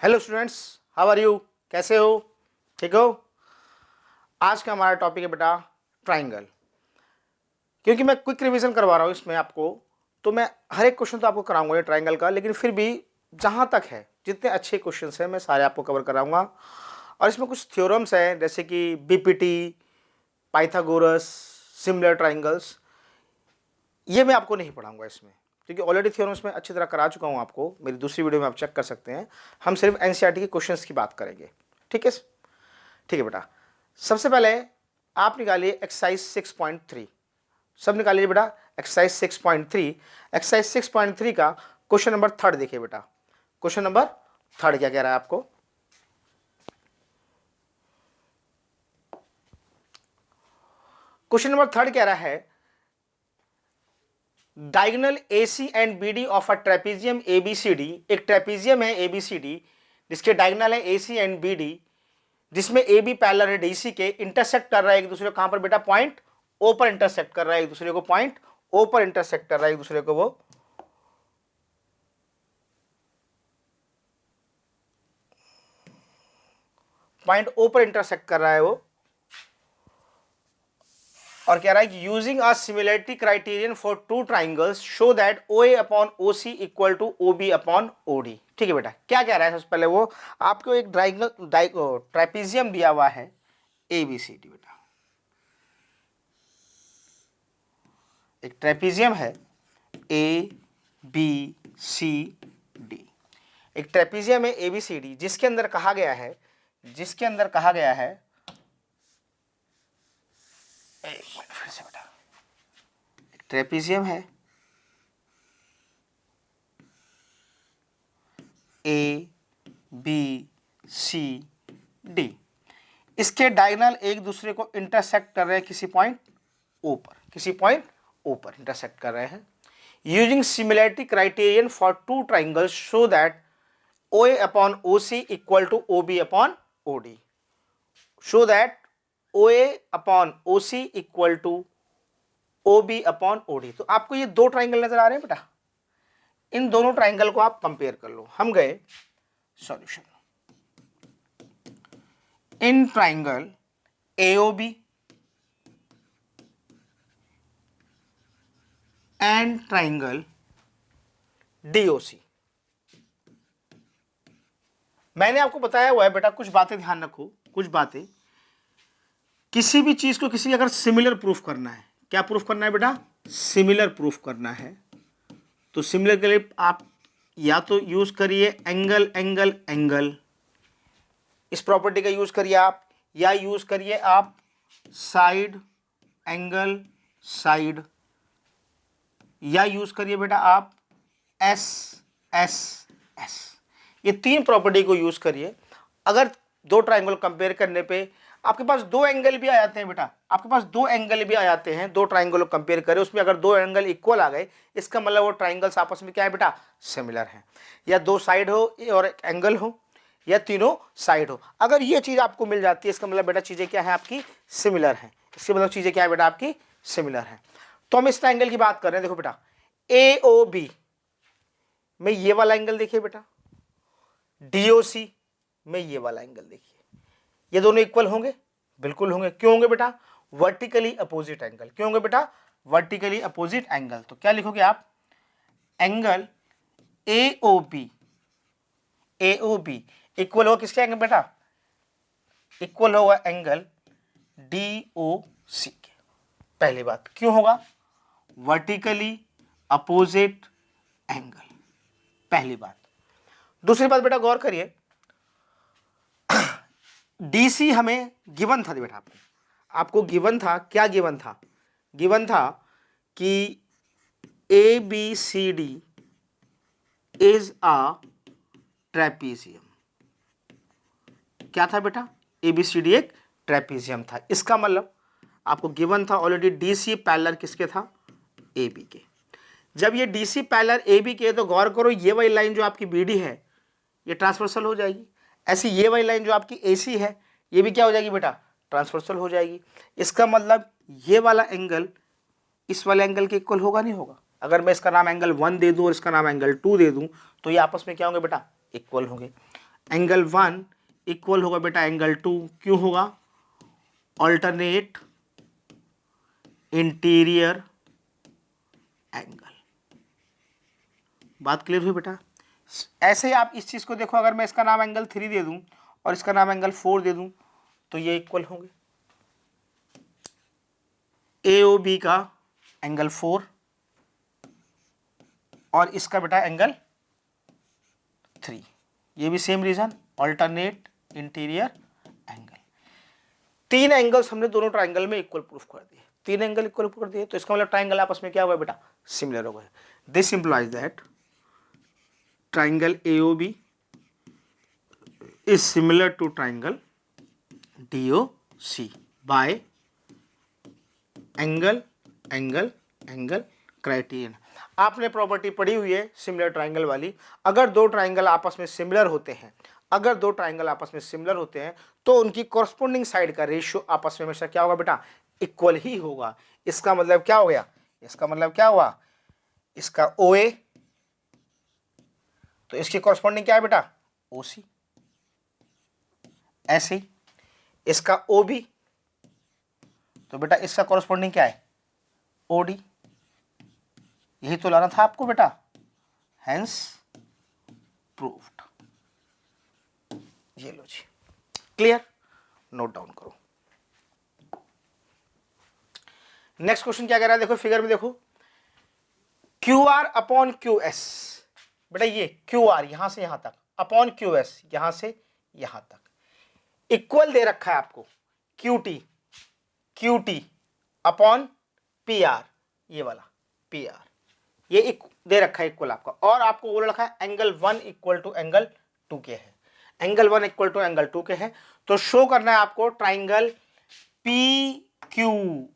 Hello students, how are you? कैसे हो? ठीक हो? आज का हमारा टॉपिक है बेटा ट्राइंगल। क्योंकि मैं क्विक रिवीजन करवा रहा हूँ इसमें आपको, तो मैं हर एक क्वेश्चन तो आपको कराऊंगा ये ट्राइंगल का, लेकिन फिर भी जहाँ तक है जितने अच्छे क्वेश्चन हैं मैं सारे आपको कवर कराऊंगा। और इसमें कुछ थ्योरम्स हैं जैसे कि बीपीटी, पाइथागोरस, सिमिलर ट्राइंगल्स, ये मैं आपको नहीं पढ़ाऊंगा इसमें, क्योंकि ऑलरेडी थ्योरम्स में अच्छी तरह करा चुका हूँ आपको। मेरी दूसरी वीडियो में आप चेक कर सकते हैं। हम सिर्फ एनसीईआरटी के क्वेश्चंस की बात करेंगे। ठीक है? ठीक है बेटा। सबसे पहले आप निकालिए एक्सरसाइज 6.3। सब निकालिए बेटा एक्सरसाइज 6.3। एक्सरसाइज 6.3 का क्वेश्चन नंबर 3 देखिए बेटा। क्वेश्चन नंबर 3 क्या कह रहा है आपको? क्वेश्चन नंबर 3 कह रहा है diagonal AC and BD of a trapezium ABCD। एक ट्रेपीजियम है ABCD जिसके डायगोनल है AC एंड BD, जिसमें AB पैरेलल है DC के, इंटरसेक्ट कर रहा है एक दूसरे को। कहां पर बेटा? पॉइंट O पर इंटरसेक्ट कर रहा है एक दूसरे को। पॉइंट O पर इंटरसेक्ट कर रहा है एक दूसरे को। वो पॉइंट O पर इंटरसेक्ट कर रहा है वो, और कह रहा है कि using a similarity criterion for two triangles show that OA upon OC equal to OB upon OD। ठीक है बेटा, क्या कह रहा है? सबसे पहले वो आपको एक ट्रेपीजियम दिया हुआ है ABCD बेटा। एक ट्रेपीजियम है ABCD, एक ट्रेपीजियम है ABCD जिसके अंदर कहा गया है, एक मिनट फिर से बेटा, एक ट्रेपीजियम है ABCD, इसके डायगोनल एक दूसरे को इंटरसेक्ट कर रहे हैं किसी पॉइंट O पर, इंटरसेक्ट कर रहे हैं। Using similarity criterion for two triangles show that OA upon OC equal to OB upon OD। Show that OA upon OC equal to OB upon OD। तो आपको ये दो ट्राइंगल नजर आ रहे हैं बेटा। इन दोनों ट्राइंगल को आप कंपेयर कर लो। हम गए solution. In triangle AOB and triangle DOC, मैंने आपको बताया हुआ है बेटा, कुछ बातें ध्यान रखो। कुछ बातें, किसी भी चीज को किसी अगर सिमिलर प्रूफ करना है, क्या प्रूफ करना है बेटा? सिमिलर प्रूफ करना है। तो सिमिलर के लिए आप या तो यूज करिए एंगल एंगल एंगल, इस प्रॉपर्टी का यूज करिए आप, या यूज करिए आप साइड एंगल साइड, या यूज करिए बेटा आप एस एस एस। ये तीन प्रॉपर्टी को यूज करिए। अगर दो ट्राइंगल कंपेयर करने पे आपके पास दो एंगल भी आ जाते हैं बेटा, आपके पास दो एंगल भी आ जाते हैं, दो ट्राइंगल को कंपेयर करें, उसमें अगर दो एंगल इक्वल आ गए, इसका मतलब वो ट्राइंगल्स आपस में क्या है बेटा? सिमिलर हैं। या दो साइड हो और एक एंगल हो, या तीनों साइड हो, अगर ये चीज आपको मिल जाती है, इसका मतलब बेटा चीजें क्या है आपकी? सिमिलर हैं। इसके मतलब चीजें क्या है बेटा आपकी? सिमिलर हैं। तो हम इस ट्राइंगल की बात कर रहे हैं। देखो बेटा, AOB में ये वाला एंगल देखिए बेटा, DOC में ये वाला एंगल देखिए, ये दोनों इक्वल होंगे? बिल्कुल होंगे। क्यों होंगे बेटा? Vertically opposite angle. क्यों होंगे बेटा? Vertically opposite angle. तो क्या लिखोगे आप? एंगल AOB इक्वल होगा किसके एंगल बेटा? इक्वल होगा एंगल DOC के। पहली बात, क्यों होगा? वर्टिकली अपोजिट एंगल, पहली बात। दूसरी बात बेटा गौर करिए, DC हमें गिवन था बेटा, आपको गिवन था, क्या गिवन था? गिवन था कि ABCD इज अ ट्रेपीजियम। क्या था बेटा? ABCD एक ट्रेपीजियम था। इसका मतलब आपको गिवन था ऑलरेडी DC पैरेलल किसके था? AB के। जब ये DC पैरेलल AB के, तो गौर करो ये वाली लाइन जो आपकी BD है ये ट्रांसवर्सल हो जाएगी। ऐसी ये वाली लाइन जो आपकी AC है ये भी क्या हो जाएगी बेटा? ट्रांसवर्सल हो जाएगी। इसका मतलब ये वाला एंगल इस वाले एंगल के इक्वल होगा? नहीं होगा। अगर मैं इसका नाम एंगल 1 दे दूं और इसका नाम एंगल 2 दे दूं, तो ये आपस में क्या होंगे बेटा? इक्वल होंगे। एंगल 1 इक्वल होगा बेटा एंगल 2, क्यों होगा? Alternate interior angle. बात क्लियर हुई बेटा? ऐसे ही आप इस चीज को देखो, अगर मैं इसका नाम एंगल 3 दे दूं और इसका नाम एंगल 4 दे दूं तो ये इक्वल होंगे। AOB का एंगल 4 और इसका बेटा एंगल 3, ये भी same reason, alternate interior angle. 3 angles हमने दोनों ट्राइंगल में इक्वल प्रूफ कर दिए, 3 एंगल इक्वल कर दिए, तो इसका मतलब ट्राइंगल आपस में क्या हुआ बेटा? सिमिलर हो गए। This implies that triangle AOB is similar to triangle DOC by angle angle angle criterion. आपने प्रॉपर्टी पढ़ी हुई है सिमिलर ट्राइंगल वाली, अगर दो ट्राइंगल आपस में सिमिलर होते हैं, अगर दो ट्राइंगल आपस में सिमिलर होते हैं तो उनकी कॉरस्पॉन्डिंग साइड का रेशियो आपस में हमेशा क्या होगा बेटा? इक्वल ही होगा। इसका मतलब क्या हो गया? इसका मतलब क्या हुआ? इसका OA तो इसकी कॉरस्पॉन्डिंग क्या है बेटा? OC। ऐसे ही इसका OB तो बेटा इसका कॉरस्पॉन्डिंग क्या है? OD। यही तो लाना था आपको बेटा, हेंस प्रूव्ड। ये लो जी, क्लियर? नोट डाउन करो। नेक्स्ट क्वेश्चन क्या कह रहा है? देखो फिगर में देखो, QR अपॉन QS। बेटा ये QR यहां से यहां तक अपॉन QS यहां से यहां तक इक्वल दे रखा है आपको QT अपॉन PR, ये वाला PR ये दे रखा है इक्वल आपका, और आपको बोल रखा है एंगल 1 इक्वल टू एंगल 2 के है, एंगल 1 इक्वल टू एंगल 2 के है। तो शो करना है आपको ट्राइंगल PQS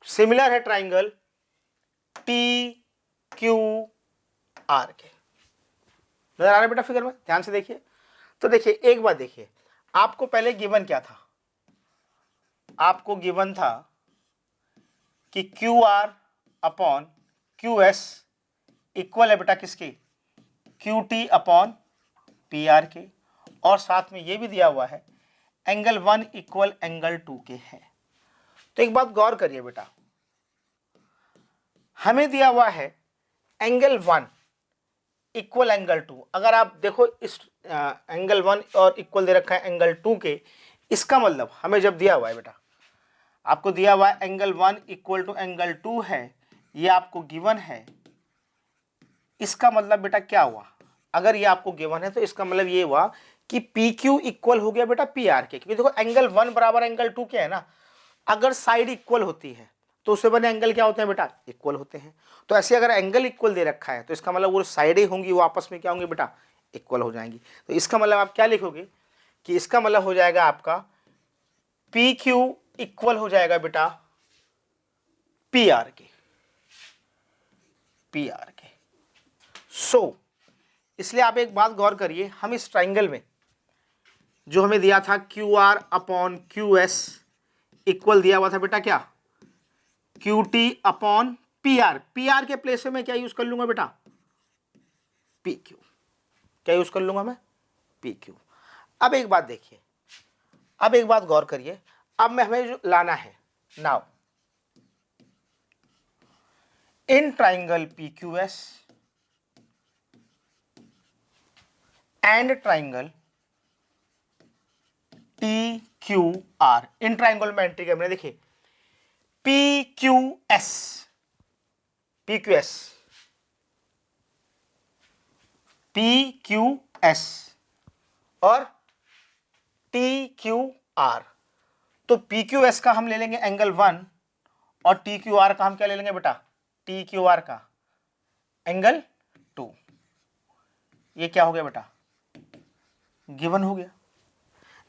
सिमिलर है ट्राइंगल TQR के। नजर आ रहा है बेटा फिगर में? ध्यान से देखिए। तो देखिए एक बात देखिए, आपको पहले गिवन क्या था? आपको गिवन था कि QR अपॉन QS इक्वल है बेटा किसके? QT अपॉन PR के, और साथ में ये भी दिया हुआ है एंगल 1 इक्वल एंगल 2 के है। तो एक बात गौर करिए बेटा, हमें दिया हुआ है एंगल 1 इक्वल एंगल 2। अगर आप देखो इस एंगल 1 और इक्वल दे रखा है एंगल 2 के, इसका मतलब हमें जब दिया हुआ है बेटा, आपको दिया हुआ है एंगल 1 इक्वल टू एंगल 2 है, ये आपको गिवन है, इसका मतलब बेटा क्या हुआ? अगर ये आपको गिवन है तो इसका मतलब ये हुआ कि PQ इक्वल हो गया बेटा PR के, क्योंकि देखो एंगल 1 बराबर एंगल 2 के है ना, अगर साइड इक्वल होती है तो उससे बने एंगल क्या होते हैं बेटा? इक्वल होते हैं। तो ऐसे अगर एंगल इक्वल दे रखा है तो इसका मतलब वो साइडें होंगी वो आपस में क्या होंगी बेटा? इक्वल हो जाएंगी। तो इसका मतलब आप क्या लिखोगे कि इसका मतलब हो जाएगा आपका PQ इक्वल हो जाएगा बेटा PR के, PR के। सो इसलिए आप एक बात गौर करिए, हम इस ट्राइंगल में जो हमें दिया था QR अपॉन QS इक्वल दिया हुआ था बेटा क्या? QT upon PR। PR के प्लेस में क्या यूज कर लूंगा बेटा? PQ। क्या यूज कर लूंगा मैं? PQ। अब एक बात देखिए, अब एक बात गौर करिए, अब मैं हमें जो लाना है now in triangle PQS and triangle TQR, in triangle में एंट्री करने देखिए PQS और TQR। तो PQS का हम ले लेंगे एंगल 1 और TQR का हम क्या ले लेंगे बेटा? TQR का एंगल 2। ये क्या हो गया बेटा? गिवन हो गया,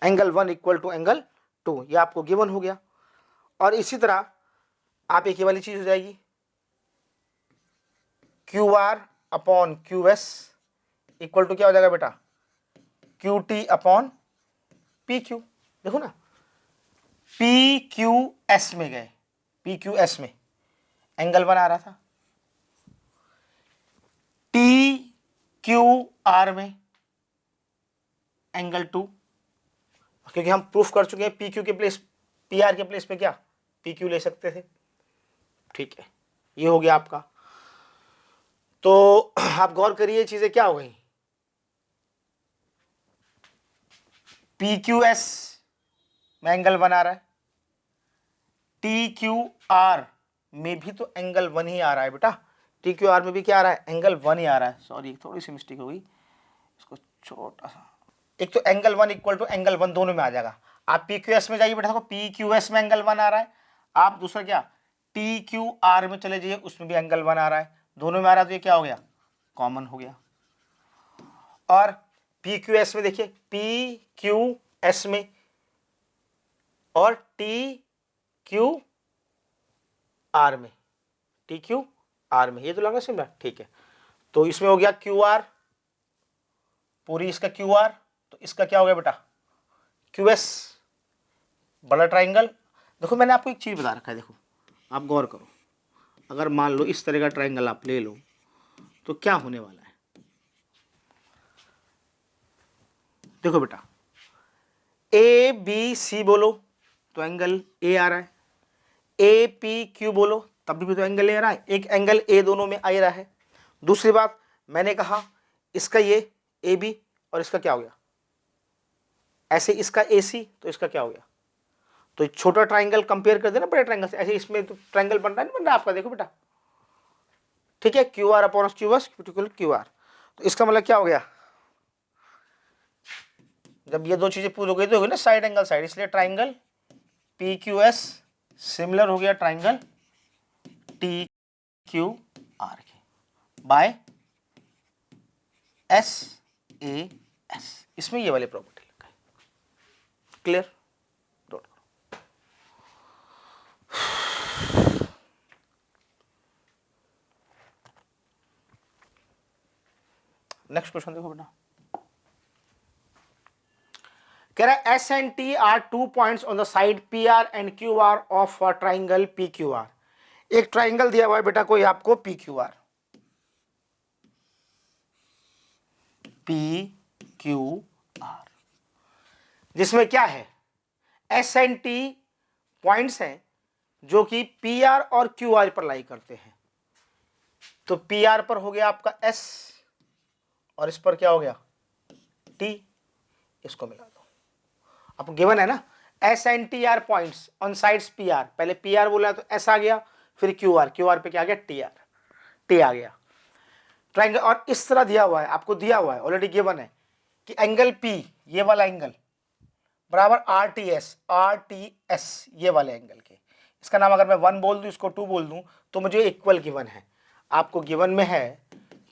एंगल 1 इक्वल टू एंगल 2, ये आपको गिवन हो गया। और इसी तरह आप एक ये वाली चीज हो जाएगी QR upon QS equal to क्या हो जाएगा बेटा? QT upon PQ। देखो ना PQS में गए, PQS में एंगल 1 आ रहा था, क्यू आर में एंगल 2, क्योंकि हम प्रूफ कर चुके हैं पी क्यू के प्लेस, पी आर के प्लेस पे क्या पी क्यू ले सकते थे। ठीक है, ये हो गया आपका। तो आप गौर करिए चीजें क्या हो गई, पी क्यू एस में एंगल बना रहा है, टी क्यू आर में भी तो एंगल 1 ही आ रहा है बेटा, टी क्यू आर में भी क्या आ रहा है, एंगल 1 ही आ रहा है। सॉरी थोड़ी सी मिस्टेक हो गई, इसको छोटा सा, एक तो एंगल 1 इक्वल टू एंगल 1 दोनों में आ जाएगा। आप पी क्यू एस में जाइए बेटा, देखो पी क्यू एस में एंगल 1 आ रहा है, आप दूसरा क्या टी क्यू आर में चले जाइए, उसमें भी एंगल 1 आ रहा है, दोनों में आ रहा है, तो ये क्या हो गया, कॉमन हो गया। और पी क्यू एस में देखिए, पी क्यू एस में और टी क्यू आर में, टी क्यू आर में, ये तो लगा सिमिलर। ठीक है, तो इसमें हो गया क्यू आर, पूरी इसका क्यू आर, तो इसका क्या हो गया बेटा क्यू एस, बड़ा ट्राइंगल। देखो मैंने आपको एक चीज बता रखा है, देखो आप गौर करो, अगर मान लो इस तरह का ट्राइंगल आप ले लो तो क्या होने वाला है, देखो बेटा ए बी सी बोलो तो एंगल ए आ रहा है, ए पी क्यू बोलो तब भी तो एंगल ए आ रहा है, एक एंगल ए दोनों में आ रहा है। दूसरी बात मैंने कहा इसका ये ए बी और इसका क्या हो गया, ऐसे इसका ए सी तो इसका क्या हो गया, तो छोटा ट्राइंगल कंपेयर कर देना बड़े ट्राइंगल से, ऐसे इसमें तो ट्राइंगल बन रहा है नहीं बन रहा आपका, देखो बेटा। ठीक है, Q R upon Q S Q R, तो इसका मतलब क्या हो गया, जब ये दो चीजें पूरी हो गई तो हो गई ना साइड एंगल साइड, इसलिए triangle P Q S similar हो गया ट्राइंगल टी क्यू आर के बाय एस ए एस, इसमें ये वाली प्रॉपर्टी लगा है। क्लियर, नेक्स्ट क्वेश्चन देखो बेटा, कह रहा है S and T R 2 points on the side P R and Q R of triangle P Q R. एक ट्राइंगल दिया हुआ है बेटा कोई आपको P Q R, P Q R, जिसमें क्या है एस एंड टी पॉइंट्स हैं जो कि पी आर और क्यू आर पर लाई करते हैं। तो पी आर पर हो गया आपका एस और इस पर क्या हो गया टी, इसको मिला दो, आपको गिवन है ना S and T R points on sides P R, पहले पी आर बोला तो एस आ गया, फिर क्यू आर पे क्या आ गया टी आर, टी आ गया ट्राइंगल। और इस तरह दिया हुआ है, आपको दिया हुआ है ऑलरेडी गिवन है कि एंगल पी ये वाला एंगल बराबर आर टी एस ये वाले एंगल के, इसका नाम अगर मैं 1 बोल दूं इसको 2 बोल दूं तो मुझे इक्वल गिवन है। आपको गिवन में है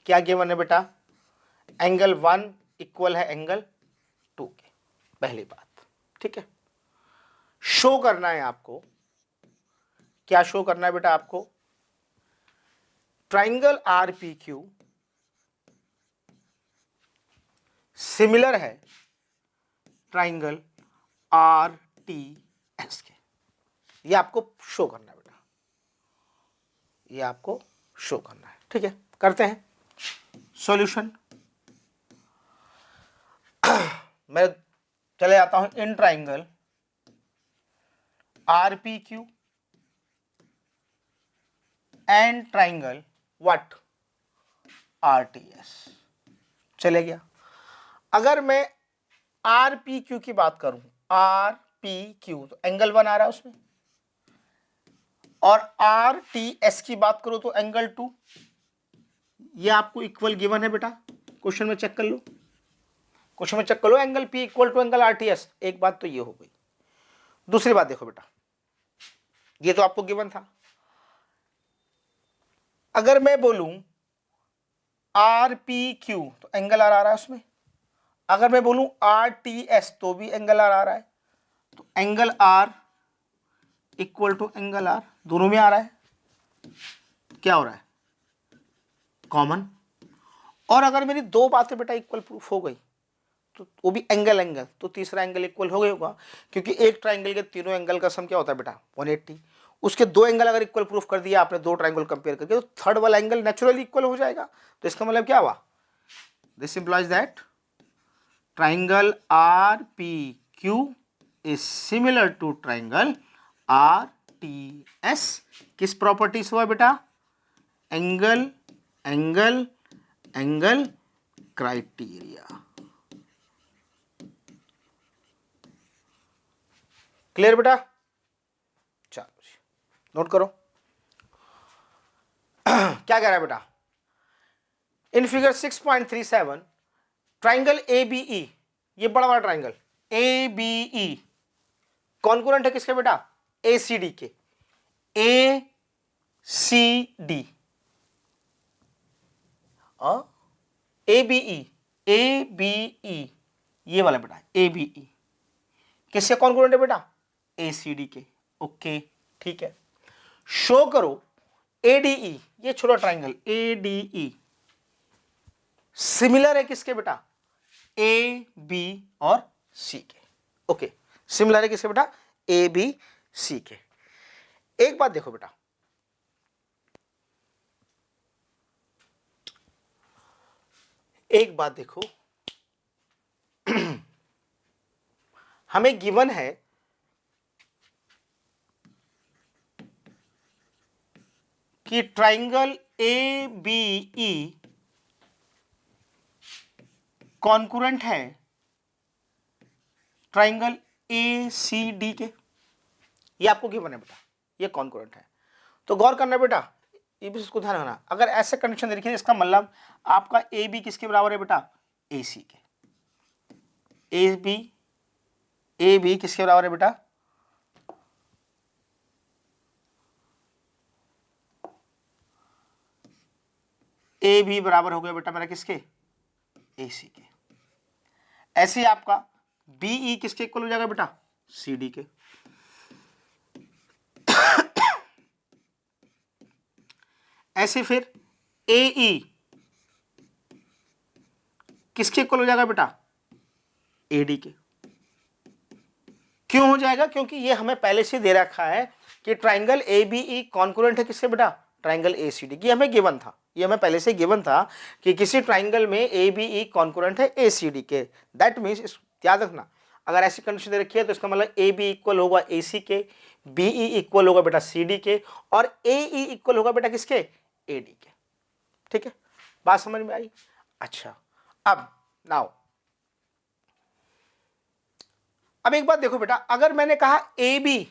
क्या गिवन है बेटा, एंगल 1 इक्वल है एंगल 2 के, पहली बात। ठीक है, शो करना है आपको, क्या शो करना है बेटा आपको, triangle R P Q similar है ट्राइंगल आर टी एस के, ये आपको शो करना है बेटा, ये आपको शो करना है। ठीक है, करते हैं सॉल्यूशन। मैं चले जाता हूं in triangle R P Q and triangle what are T S, चले गया। अगर मैं आर पी क्यू की बात करूं, आर पी क्यू तो एंगल 1 आ रहा है उसमें, और आर टी एस की बात करो तो एंगल 2, ये आपको इक्वल गिवन है बेटा, क्वेश्चन में चेक कर लो, क्वेश्चन में चेक कर लो angle P equal to angle R T S. एक बात तो ये हो गई। दूसरी बात देखो बेटा, ये तो आपको गिवन था, अगर मैं बोलूं आर पी क्यू तो एंगल आर आ रहा है उसमें, अगर मैं बोलूं आर टी एस तो भी एंगल आर आ रहा है, तो angle R equal to angle R दोनों में आ रहा है, क्या हो रहा है कॉमन। और अगर मेरी दो बातें बेटा इक्वल प्रूफ हो गई तो वो भी एंगल तो तीसरा एंगल इक्वल हो गया होगा, क्योंकि एक ट्राइंगल के तीनों एंगल का सम क्या होता है बेटा 180, उसके दो एंगल अगर इक्वल प्रूफ कर दिया आपने दो ट्राइंगल कंपेयर करके तो थर्ड वाला एंगल नेचुरली इक्वल हो जाएगा। तो इसका मतलब क्या हुआ this implies that triangle RPQ is similar to triangle RTS. किस प्रॉपर्टी से हुआ बेटा? Angle angle angle criteria. Clear बेटा? चलो नोट करो क्या कह रहा है बेटा? इन फिगर 6.37 ट्राइंगल ABE, ये बड़ा बड़ा ट्राइंगल ABE कॉन्करेंट है किसके बेटा? ACD के। ACD ABE ये वाला बेटा ABE किससे कॉन्करेंट है बेटा? ACD के। ओके ठीक है। शो करो ADE, ये छोटा ट्राइंगल ADE सिमिलर है किसके बेटा? A, B और C के। ओके सिमिलर है किसके बेटा? A, B, C के। एक बात देखो बेटा, एक बात देखो हमें गिवन है कि ट्राइंगल ABE कॉन्करेंट है ट्राइंगल ACD के। ये आपको गिवन है बेटा, ये कॉन्करेंट है। तो गौर करना बेटा, ये भी इसको ध्यान रखना। अगर ऐसे कंडीशन देखिए इसका मतलब आपका AB किसके बराबर है बेटा? AC के। AB किसके बराबर है बेटा? AB बराबर हो गया बेटा मेरा किसके? AC के। ऐसे ही आपका BE किसके इक्वल हो जाएगा बेटा? CD के। ऐसे फिर AE किसके इक्वल हो जाएगा बेटा? AD के। क्यों हो जाएगा? क्योंकि ये हमें पहले से दे रखा है कि ट्राइंगल ABE कॉन्करेंट है किससे बेटा? ट्राइंगल ACD की। हमें गिवन था, ये हमें पहले से गिवन था कि किसी ट्राइंगल में ABE कॉन्करेंट है ACD के। दैट मीन्स याद रखना, अगर ऐसी कंडीशन दे रखी है तो इसका मतलब AB इक्वल होगा AC के, BE इक्वल होगा बेटा CD के, और AE इक्वल होगा बेटा किसके? AD के। ठीक है, बात समझ में आई? अच्छा, अब नाउ अब एक बात देखो बेटा, अगर मैंने कहा AB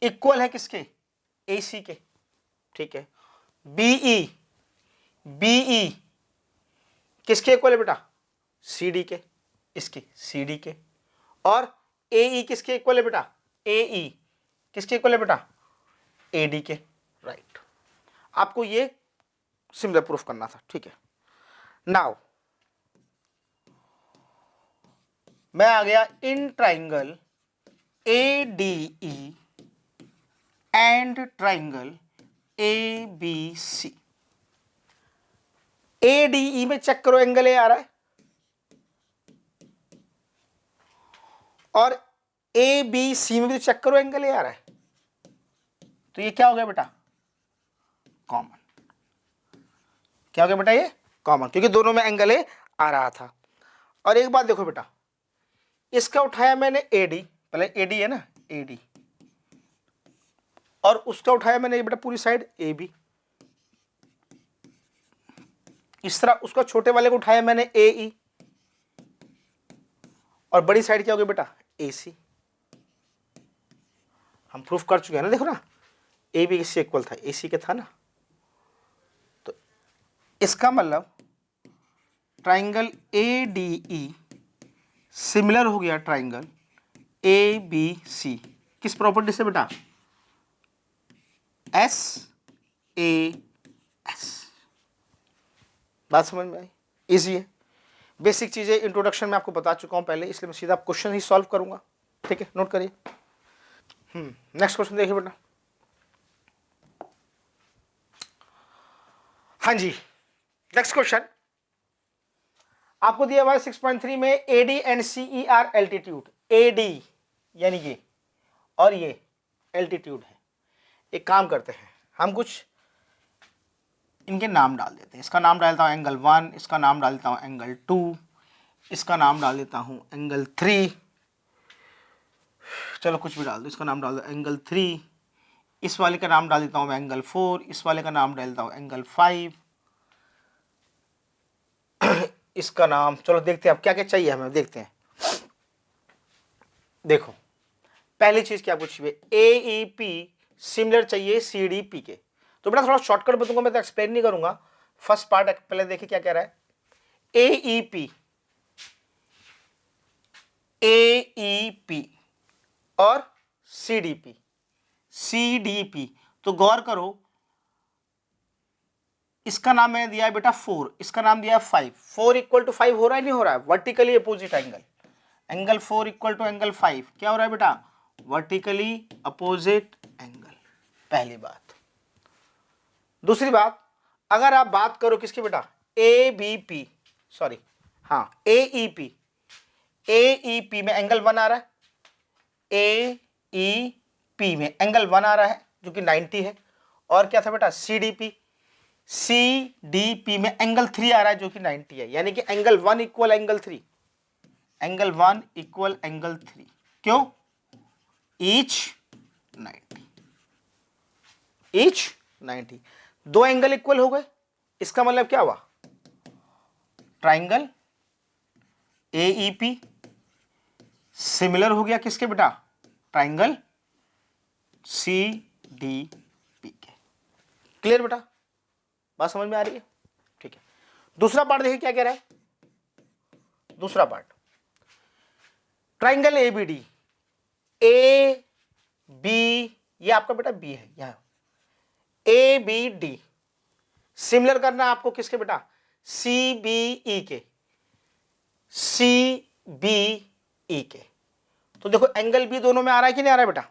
इक्वल है किसके? AC के। ठीक है, BE किसके इक्वल है बेटा? CD के, इसके CD के। और AE किसके इक्वल है बेटा? AE किसके इक्वल है बेटा? AD के। राइट, आपको ये सिमिलर प्रूफ करना था। ठीक है, नाउ मैं आ गया in triangle ADE and triangle ABC। ADE में चेक करो एंगल A आ रहा है, और ABC में भी चेक करो एंगल A आ रहा है। तो ये क्या हो गया बेटा? कॉमन। क्या हो गया बेटा? ये कॉमन, क्योंकि दोनों में एंगल A आ रहा था। और एक बात देखो बेटा, इसका उठाया मैंने AD, पहले AD है ना, AD, और उसका उठाया मैंने बेटा पूरी साइड AB। इस तरह उसका छोटे वाले को उठाया मैंने AE, और बड़ी साइड क्या हो गई बेटा? AC। हम प्रूफ कर चुके हैं ना, देखो ना, AB किससे इक्वल था? AC के था ना। तो इसका मतलब ट्राइंगल ADE सिमिलर हो गया ट्राइंगल ABC किस प्रॉपर्टी से बेटा? SAS। बात समझ में आई? इजी है, बेसिक चीजें इंट्रोडक्शन में आपको बता चुका हूं पहले, इसलिए मैं सीधा क्वेश्चन ही सॉल्व करूंगा। ठीक है, नोट करिए। नेक्स्ट क्वेश्चन देखिए बेटा। हाँ जी, नेक्स्ट क्वेश्चन आपको दिया हुआ है 6.3 में AD and CE are altitude. AD यानी ये और ये एल्टीट्यूड है। एक काम करते हैं, हम कुछ इनके नाम डाल देते हैं। इसका नाम डालता हूँ एंगल 1, इसका नाम डाल देता हूँ एंगल 2, इसका नाम डाल देता हूँ एंगल 3, चलो कुछ भी डाल दो, इसका नाम डाल दो एंगल 3, इस वाले का नाम डाल देता हूँ मैं एंगल 4, इस वाले का नाम डाल देता हूँ एंगल 5, इसका नाम, चलो देखते हैं अब क्या क्या चाहिए हमें, देखते हैं। देखो पहली चीज क्या पूछी है, AEP सिमिलर चाहिए CDP के। तो बेटा थोड़ा शॉर्टकट बताऊंगा, मैं तो एक्सप्लेन नहीं करूंगा। फर्स्ट पार्ट पहले देखिए क्या कह रहा है। AEP और CDP। तो गौर करो, इसका नाम मैंने दिया है बेटा 4, इसका नाम दिया है 5। 4 इक्वल टू 5 हो रहा है नहीं हो रहा है? Vertically opposite angle, angle 4 equal to angle 5 क्या हो रहा है बेटा? Vertically opposite angle. पहली बात। दूसरी बात, अगर आप बात करो किसकी बेटा, ABP, सॉरी हाँ AEP में एंगल 1 आ रहा है, AEP में एंगल 1 आ रहा है जो कि 90 है। और क्या था बेटा, CDP में एंगल 3 आ रहा है जो कि 90 है। यानी कि angle 1 equal angle 3, angle 1 equal angle 3। क्यों? ईच 90, दो एंगल इक्वल हो गए। इसका मतलब क्या हुआ, ट्राइंगल AEP सिमिलर हो गया किसके बेटा, ट्राइंगल CDP के। क्लियर बेटा, बात समझ में आ रही है? ठीक है। दूसरा पार्ट देखिए क्या कह रहा है। दूसरा पार्ट, ट्राइंगल ABD, AB ये आपका बेटा B है, यहां ABD सिमिलर करना है आपको किसके बेटा, CBE के, CBE के। तो देखो एंगल B दोनों में आ रहा है कि नहीं आ रहा है बेटा,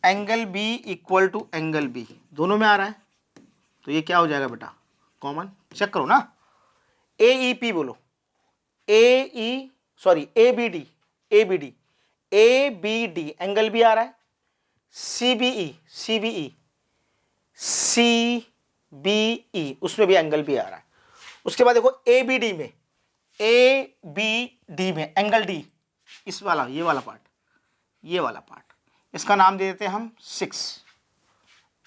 angle B equal to angle B दोनों में आ रहा है। तो ये क्या हो जाएगा बेटा, कॉमन। चेक करो ना, AEP बोलो, ABD एंगल भी आ रहा है, CBE उसमें भी एंगल भी आ रहा है। उसके बाद देखो ABD में एंगल D, इस वाला ये वाला पार्ट, इसका नाम दे देते हैं हम 6,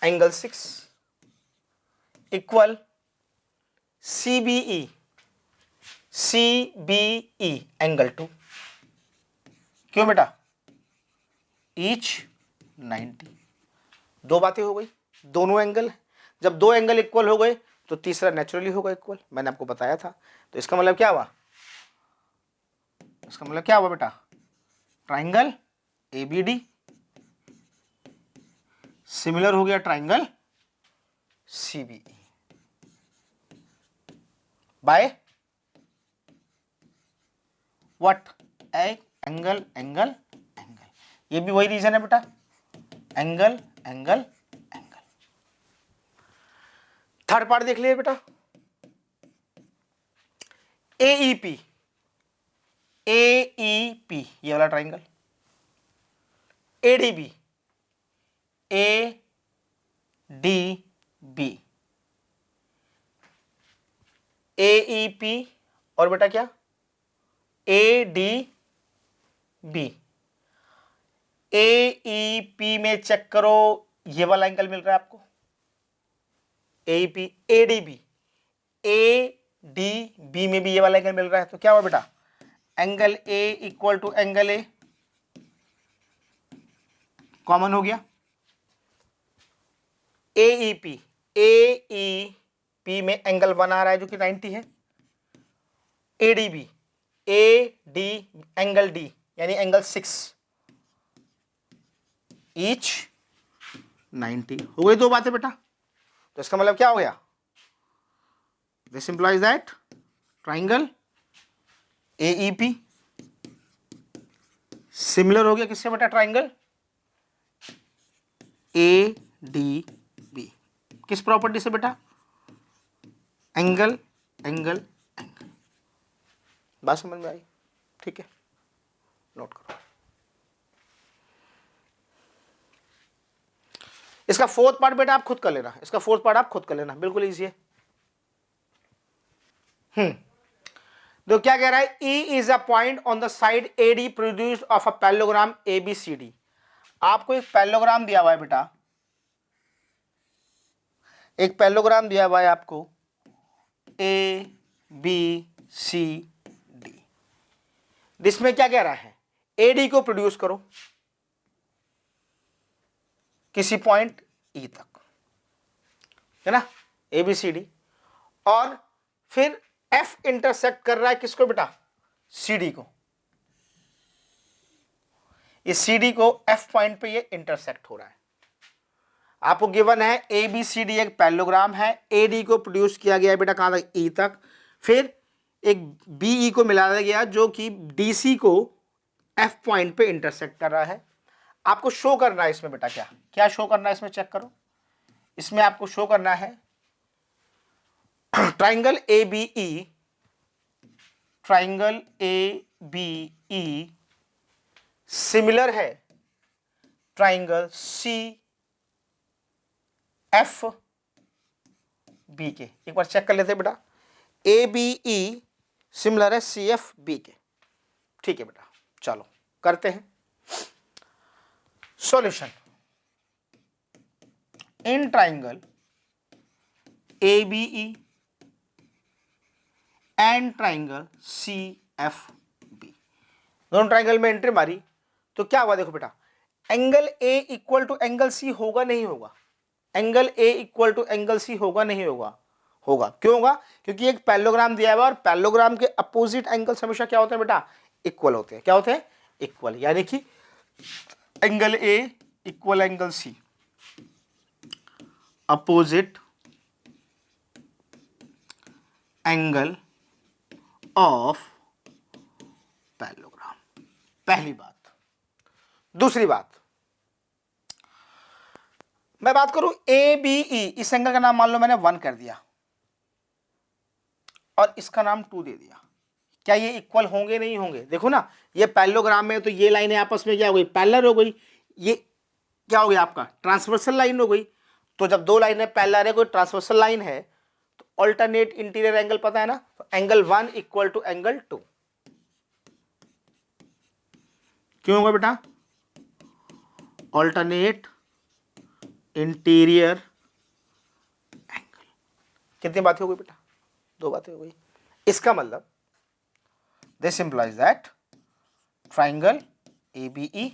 एंगल 6 इक्वल CBE एंगल 2। क्यों बेटा, ईच 90। दो बातें हो गई, दोनों एंगल। जब दो एंगल इक्वल हो गए तो तीसरा नेचुरली होगा इक्वल, मैंने आपको बताया था। तो इसका मतलब क्या हुआ, बेटा, ट्राइंगल ABD सिमिलर हो गया triangle CBE by what, angle. ये भी वही रीजन है बेटा, एंगल। थर्ड पार्ट देख लिए बेटा, AEP ये वाला ट्राइंगल, ADB AEP और बेटा क्या, ADB। AEP में चेक करो, ये वाला एंगल मिल रहा है आपको, AEP ADB में भी ये वाला एंगल मिल रहा है। तो क्या हुआ बेटा, angle A equal to angle A common हो गया। AEP में एंगल 1 आ रहा है जो कि 90 है। AD एंगल D यानी एंगल 6 ईच 90। हो गई दो बातें बेटा। तो इसका मतलब क्या हो गया, this implies that triangle AEP similar हो गया किससे बेटा, ट्राइंगल ADB। किस प्रॉपर्टी से बेटा, एंगल। बात समझ में आई? ठीक है, नोट करो। इसका फोर्थ पार्ट बेटा आप खुद कर लेना, इसका फोर्थ पार्ट आप खुद कर लेना, बिल्कुल इजी है। तो क्या कह रहा है, E is a point on the side AD produced of a parallelogram ABCD। आपको एक पैरेललोग्राम दिया हुआ है बेटा, एक पैरेललोग्राम दिया हुआ है आपको ABCD। जिसमें क्या कह रहा है, AD को प्रोड्यूस करो किसी पॉइंट E तक, है ना, ABCD, और फिर F इंटरसेक्ट कर रहा है किसको बेटा, CD को। इस CD को F पॉइंट पे ये इंटरसेक्ट हो रहा है। आपको गिवन है ABCD एक पैरेललोग्राम है, AD को प्रोड्यूस किया गया है बेटा कहां तक, E तक, फिर एक BE को मिलाया गया जो कि DC को F पॉइंट पे इंटरसेक्ट कर रहा है। आपको शो करना है इसमें बेटा, क्या क्या शो करना है इसमें, चेक करो। इसमें आपको शो करना है triangle ABE, triangle ABE similar है ट्राइंगल CFB के। एक बार चेक कर लेते हैं बेटा, ABE सिमिलर है CFB के, ठीक है बेटा। चलो करते हैं solution. In triangle ABE and triangle CFB, दोनों ट्राइंगल में एंट्री मारी तो क्या हुआ, देखो बेटा, angle A equal to angle C होगा नहीं होगा, angle A equal to angle C होगा नहीं होगा, होगा। क्यों होगा, क्योंकि एक पैरेललोग्राम दिया हुआ है और पैरेललोग्राम के अपोजिट एंगल्स हमेशा क्या होते हैं बेटा, इक्वल होते हैं। क्या होते हैं, इक्वल, यानी कि angle A equal angle C, opposite angle of parallelogram, पहली बात। दूसरी बात, मैं बात करूं ABE, इस एंगल का नाम मान लो मैंने 1 कर दिया और इसका नाम 2 दे दिया, क्या ये इक्वल होंगे नहीं होंगे, देखो ना, ये पैरेललोग्राम में तो ये लाइनें आपस में क्या हो गई, पैरेलल हो गई, ये क्या हो गया आपका ट्रांसवर्सल लाइन हो गई। तो जब दो लाइनें पैरेलल है, कोई ट्रांसवर्सल लाइन है, तो अल्टरनेट इंटीरियर एंगल पता है ना, तो एंगल 1 इक्वल टू एंगल 2। क्यों होगा बेटा, अल्टरनेट इंटीरियर एंगल। कितनी बातें हो गई बेटा, 2 बातें हो गई। इसका मतलब this implies that triangle ABE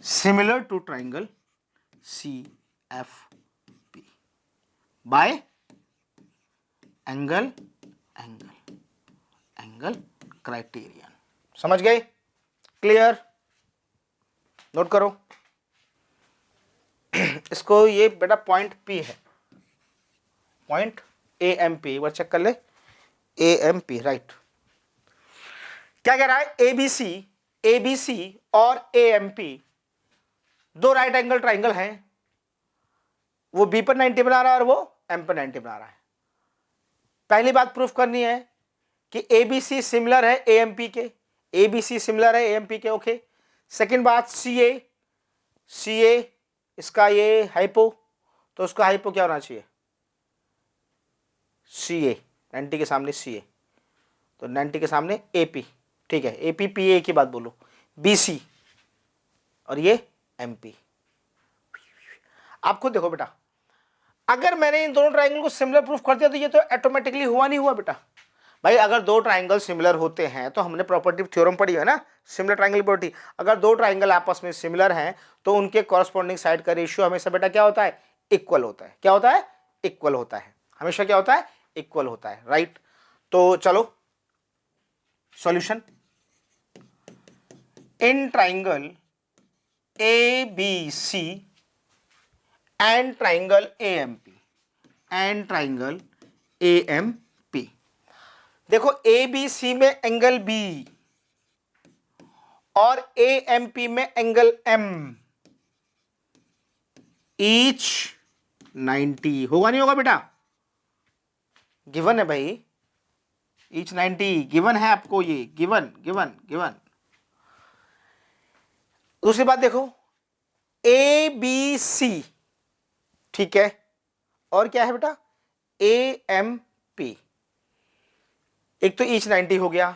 similar to triangle CFB by angle criterion. समझ गए, क्लियर, नोट करो इसको, ये बेटा पॉइंट P है, पॉइंट AMP, एक बार चेक कर ले, AMP, राइट। क्या कह रहा है, ABC और AMP दो राइट एंगल ट्राइंगल हैं, वो B पर 90 बना रहा है और वो M पर 90 बना रहा है। पहली बात प्रूफ करनी है कि ABC सिमिलर है AMP के, ABC सिमिलर है AMP के, ओके। सेकंड बात, CA इसका ये हाइपो, तो उसका हाइपो क्या होना चाहिए, CA, 90 के सामने CA, तो 90 के सामने AP, ठीक है, AP PA की बात बोलो, BC और ये MP। आप खुद देखो बेटा, अगर मैंने इन दोनों ट्राइंगल को सिमिलर प्रूफ कर दिया तो ये तो ऑटोमेटिकली हुआ नहीं हुआ बेटा। भाई अगर दो ट्राइंगल सिमिलर होते हैं तो हमने प्रॉपर्टी थ्योरम पढ़ी है ना, सिमिलर ट्राइंगल प्रॉपर्टी, अगर दो ट्राइंगल आपस में सिमिलर हैं तो उनके कॉरस्पॉन्डिंग साइड का रेशियो हमेशा बेटा क्या होता है, इक्वल होता है। क्या होता है, इक्वल होता है, हमेशा क्या होता है, इक्वल होता है, राइट। तो चलो solution, in triangle ABC and triangle AMP, and triangle AMP, देखो ABC में एंगल B और AMP में एंगल M, ईच 90 होगा नहीं होगा बेटा, गिवन है भाई, ईच 90 गिवन है आपको, ये गिवन गिवन गिवन। दूसरी बात देखो, ABC ठीक है, और क्या है बेटा, AMP। एक तो ईच 90 हो गया।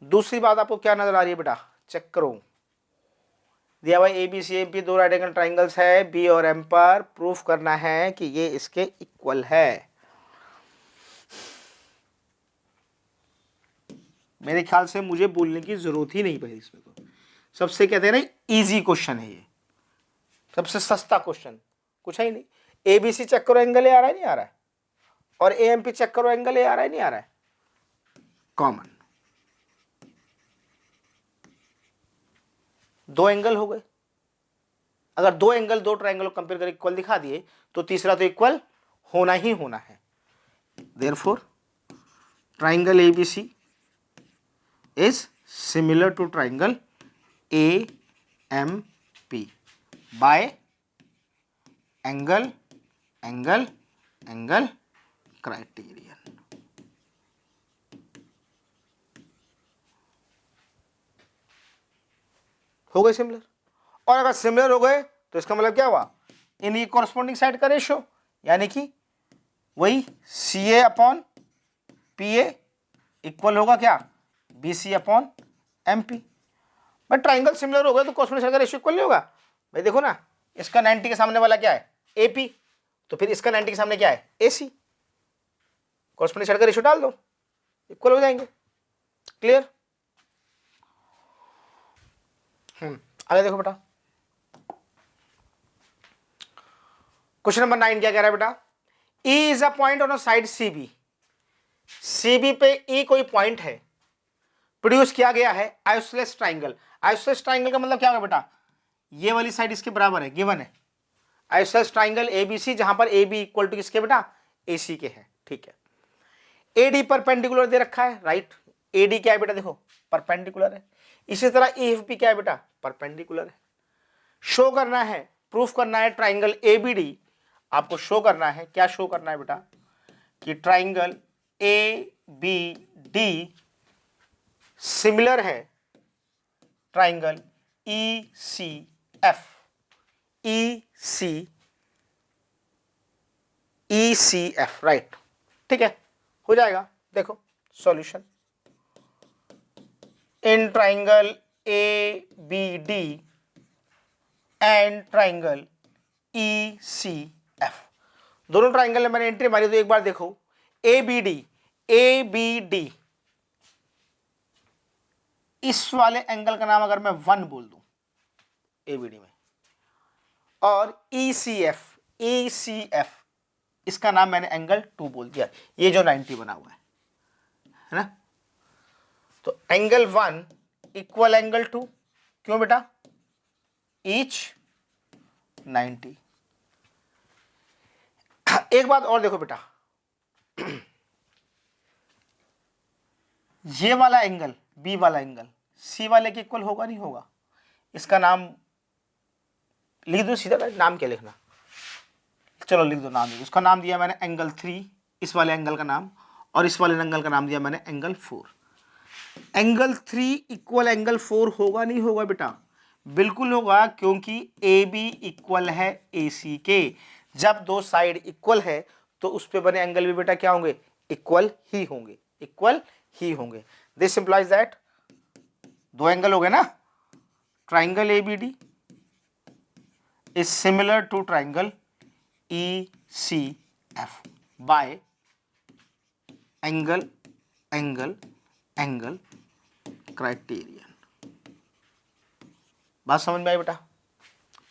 दूसरी बात आपको क्या नजर आ रही है बेटा, चेक करो, दिया हुआ ABCMP दो राइट एंगल ट्राइंगल्स है, B और M पर प्रूफ करना है कि ये इसके इक्वल है। मेरे ख्याल से मुझे बोलने की जरूरत ही नहीं पड़ी इसमें, तो सबसे कहते हैं ना इजी क्वेश्चन है ये, सबसे सस्ता क्वेश्चन, कुछ है ही नहीं। ABC चेक करो एंगल ए आ रहा है नहीं आ रहा है, और AMP चेक करो एंगल ए आ रहा है नहीं आ रहा है, कॉमन, दो एंगल हो गए। अगर दो एंगल दो ट्राइंगल कंपेयर कर इक्वल दिखा दिए तो तीसरा तो इक्वल होना ही होना है। Therefore triangle ABC is similar to triangle AMP by angle angle angle criterion. हो गए सिमिलर, और अगर सिमिलर हो गए तो इसका मतलब क्या हुआ, इनकी कॉरस्पॉन्डिंग साइड का रेशियो, यानी कि वही CA अपॉन PA इक्वल होगा क्या, BC upon MP। But triangle similar हो गए तो कॉरस्पॉन्डिंग साइड का रेशियो इक्वल नहीं होगा भाई। देखो ना, इसका 90 के सामने वाला क्या है, AP, तो फिर इसका 90 के सामने क्या है, AC। कॉरस्पॉन्डिंग साइड का रेशियो डाल दो, इक्वल हो जाएंगे। क्लियर। आगे देखो बेटा, क्वेश्चन नंबर 9 क्या कह रहा है बेटा, E is a point on a side CB। CB पे E कोई पॉइंट है, प्रोड्यूस किया गया है आइसोसेलेस ट्राइंगल। आइसोसेलेस ट्राइंगल का मतलब क्या होगा बेटा, ये वाली साइड इसके बराबर है, गिवन है आइसोसेलेस ट्राइंगल ABC, जहां पर AB इक्वल टू किसके बेटा, AC के है। ठीक है, AD परपेंडिकुलर दे रखा है, राइट। AD क्या है बेटा, देखो परपेंडिकुलर है। इसी तरह EFP क्या है बेटा, परपेंडिकुलर है। शो करना है, प्रूफ करना है ट्राइंगल ABD, आपको शो करना है, क्या शो करना है बेटा, कि ट्राइंगल ABD सिमिलर है ट्राइंगल ECF। ECF राइट, ठीक है, हो जाएगा। देखो solution, in triangle ABD and triangle ECF, दोनों ट्राइंगल में मैंने एंट्री मारी, तो एक बार देखो ABD इस वाले एंगल का नाम अगर मैं 1 बोल दूं ABD में, और ECF इसका नाम मैंने एंगल 2 बोल दिया, ये जो 90 बना हुआ है ना, तो एंगल 1 इक्वल एंगल 2, क्यों बेटा, ईच 90। एक बात और देखो बेटा, ये वाला एंगल B वाला एंगल C वाले के इक्वल होगा नहीं होगा, इसका नाम लिख दो सीधा, नाम क्या लिखना, चलो लिख दो नाम, उसका नाम दिया मैंने एंगल 3, इस वाले एंगल का नाम, और इस वाले एंगल का नाम दिया मैंने एंगल 4। एंगल 3 इक्वल एंगल 4 होगा नहीं होगा बेटा, बिल्कुल होगा, क्योंकि AB इक्वल है AC के। जब दो साइड इक्वल है तो उस पे बने एंगल भी बेटा क्या होंगे, इक्वल ही होंगे, इक्वल ही होंगे। दिस इंप्लाइज दैट दो एंगल हो गए ना, triangle ABD is similar to triangle ECF by angle angle angle criterion. बात समझ में आई बेटा,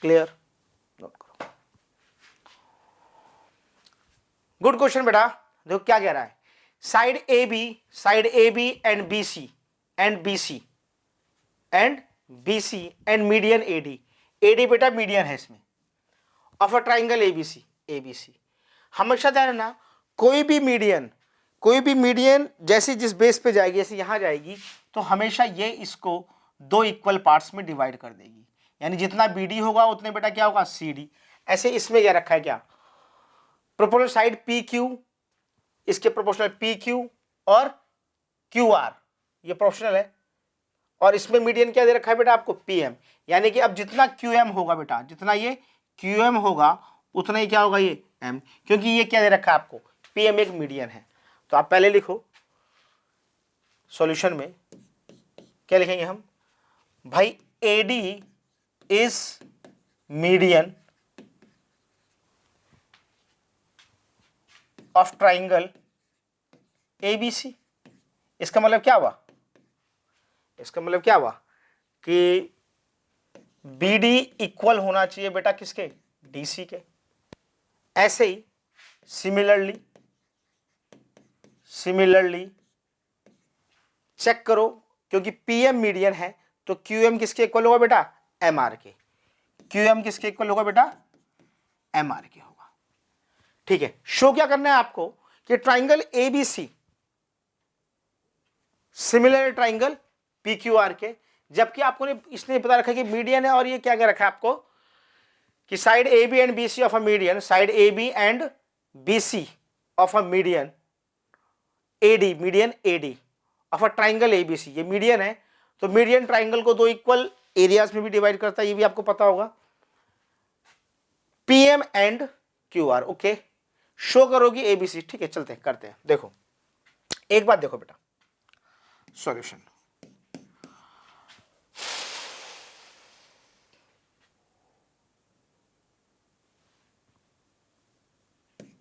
क्लियर, नोट करो। गुड क्वेश्चन बेटा, देखो क्या कह रहा है, side AB and BC and median AD बेटा मीडियन है इसमें, ऑफ अ ट्राइंगल ABC। हमेशा ध्यान रखना, कोई भी मीडियन जैसे जिस बेस पे जाएगी, जैसे यहां जाएगी, तो हमेशा ये इसको दो इक्वल पार्ट्स में डिवाइड कर देगी, यानी जितना BD होगा उतने बेटा क्या होगा CD। ऐसे इसमें क्या रखा है, क्या प्रोपोर्शनल साइड PQ, इसके प्रोपोर्शनल PQ और QR, ये प्रोपोर्शनल है, और इसमें मीडियन क्या दे रखा है बेटा आपको PM, यानी कि अब जितना QM होगा बेटा, जितना ये QM होगा उतना ही क्या होगा ये m, क्योंकि ये क्या दे रखा है आपको, PM एक मीडियन है। तो आप पहले लिखो सॉल्यूशन में क्या लिखेंगे हम, भाई AD is median of triangle ABC। इसका मतलब क्या हुआ, इसका मतलब क्या हुआ कि BD इक्वल होना चाहिए बेटा किसके, DC के। ऐसे ही सिमिलरली चेक करो, क्योंकि PM मीडियन है तो QM किसके इक्वल होगा बेटा, MR के। QM किसके इक्वल होगा बेटा, MR के होगा। ठीक है, शो क्या करना है आपको कि triangle ABC similar triangle PQR के, जबकि आपको इसने बता रखा है कि मीडियन है, और ये क्या क्या रखा है आपको कि side AB and BC of a median, side AB and BC of a median AD of a triangle ABC। ये मीडियन है तो मीडियन ट्राइंगल को दो इक्वल एरियाज में भी डिवाइड करता है, ये भी आपको पता होगा, PM and QR। Okay, show करोगी ABC। ठीक है, चलते हैं करते हैं। देखो एक बात देखो बेटा, solution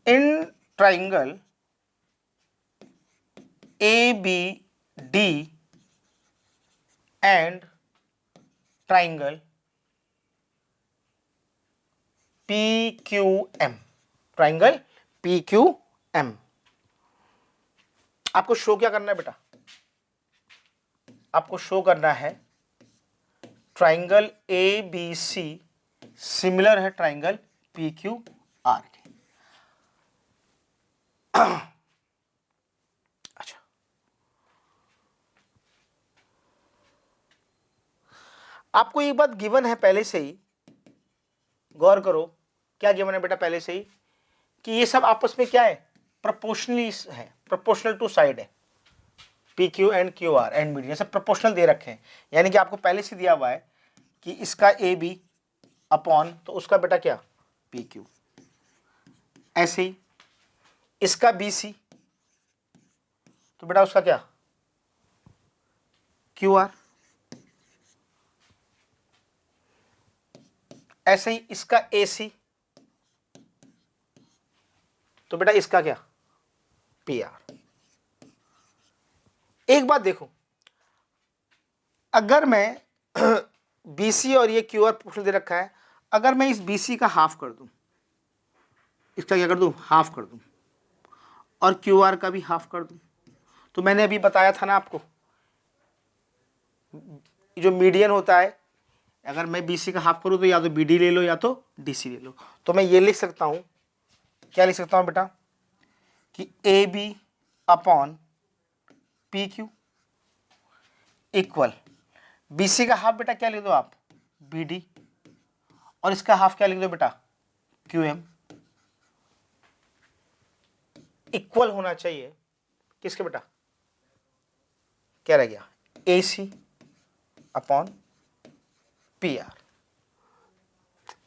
in triangle ABD and triangle PQM, triangle PQM, आपको शो क्या करना है बेटा, आपको शो करना है ट्राइंगल ABC सिमिलर है ट्राइंगल PQR के। अच्छा, आपको एक बात गिवन है पहले से ही, गौर करो क्या गिवन है बेटा पहले से ही, कि ये सब आपस में क्या है, प्रोपोर्शनली है, प्रोपोर्शनल टू साइड है, PQ and QR and median सब प्रोपोर्शनल दे रखे हैं। यानी कि आपको पहले से दिया हुआ है कि इसका AB अपॉन तो उसका बेटा क्या PQ, ऐसे ही इसका BC तो बेटा उसका क्या QR, ऐसे ही इसका AC तो बेटा इसका क्या PR। एक बात देखो, अगर मैं BC और ये QR प्रोपोर्शनल दे रखा है, अगर मैं इस BC का हाफ कर दूं, इसका क्या कर दूं, हाफ कर दूं, और QR का भी हाफ कर दूं, तो मैंने अभी बताया था ना आपको, जो मीडियन होता है, अगर मैं BC का हाफ करूं तो या तो BD ले लो या तो DC ले लो। तो मैं ये लिख सकता हूं, क्या लिख सकता हूं बेटा, कि AB upon PQ equal BC का हाफ बेटा क्या लिख दो आप BD, और इसका हाफ क्या लिख दो बेटा QM, इक्वल होना चाहिए किसके बेटा, क्या रह गया AC अपॉन PR।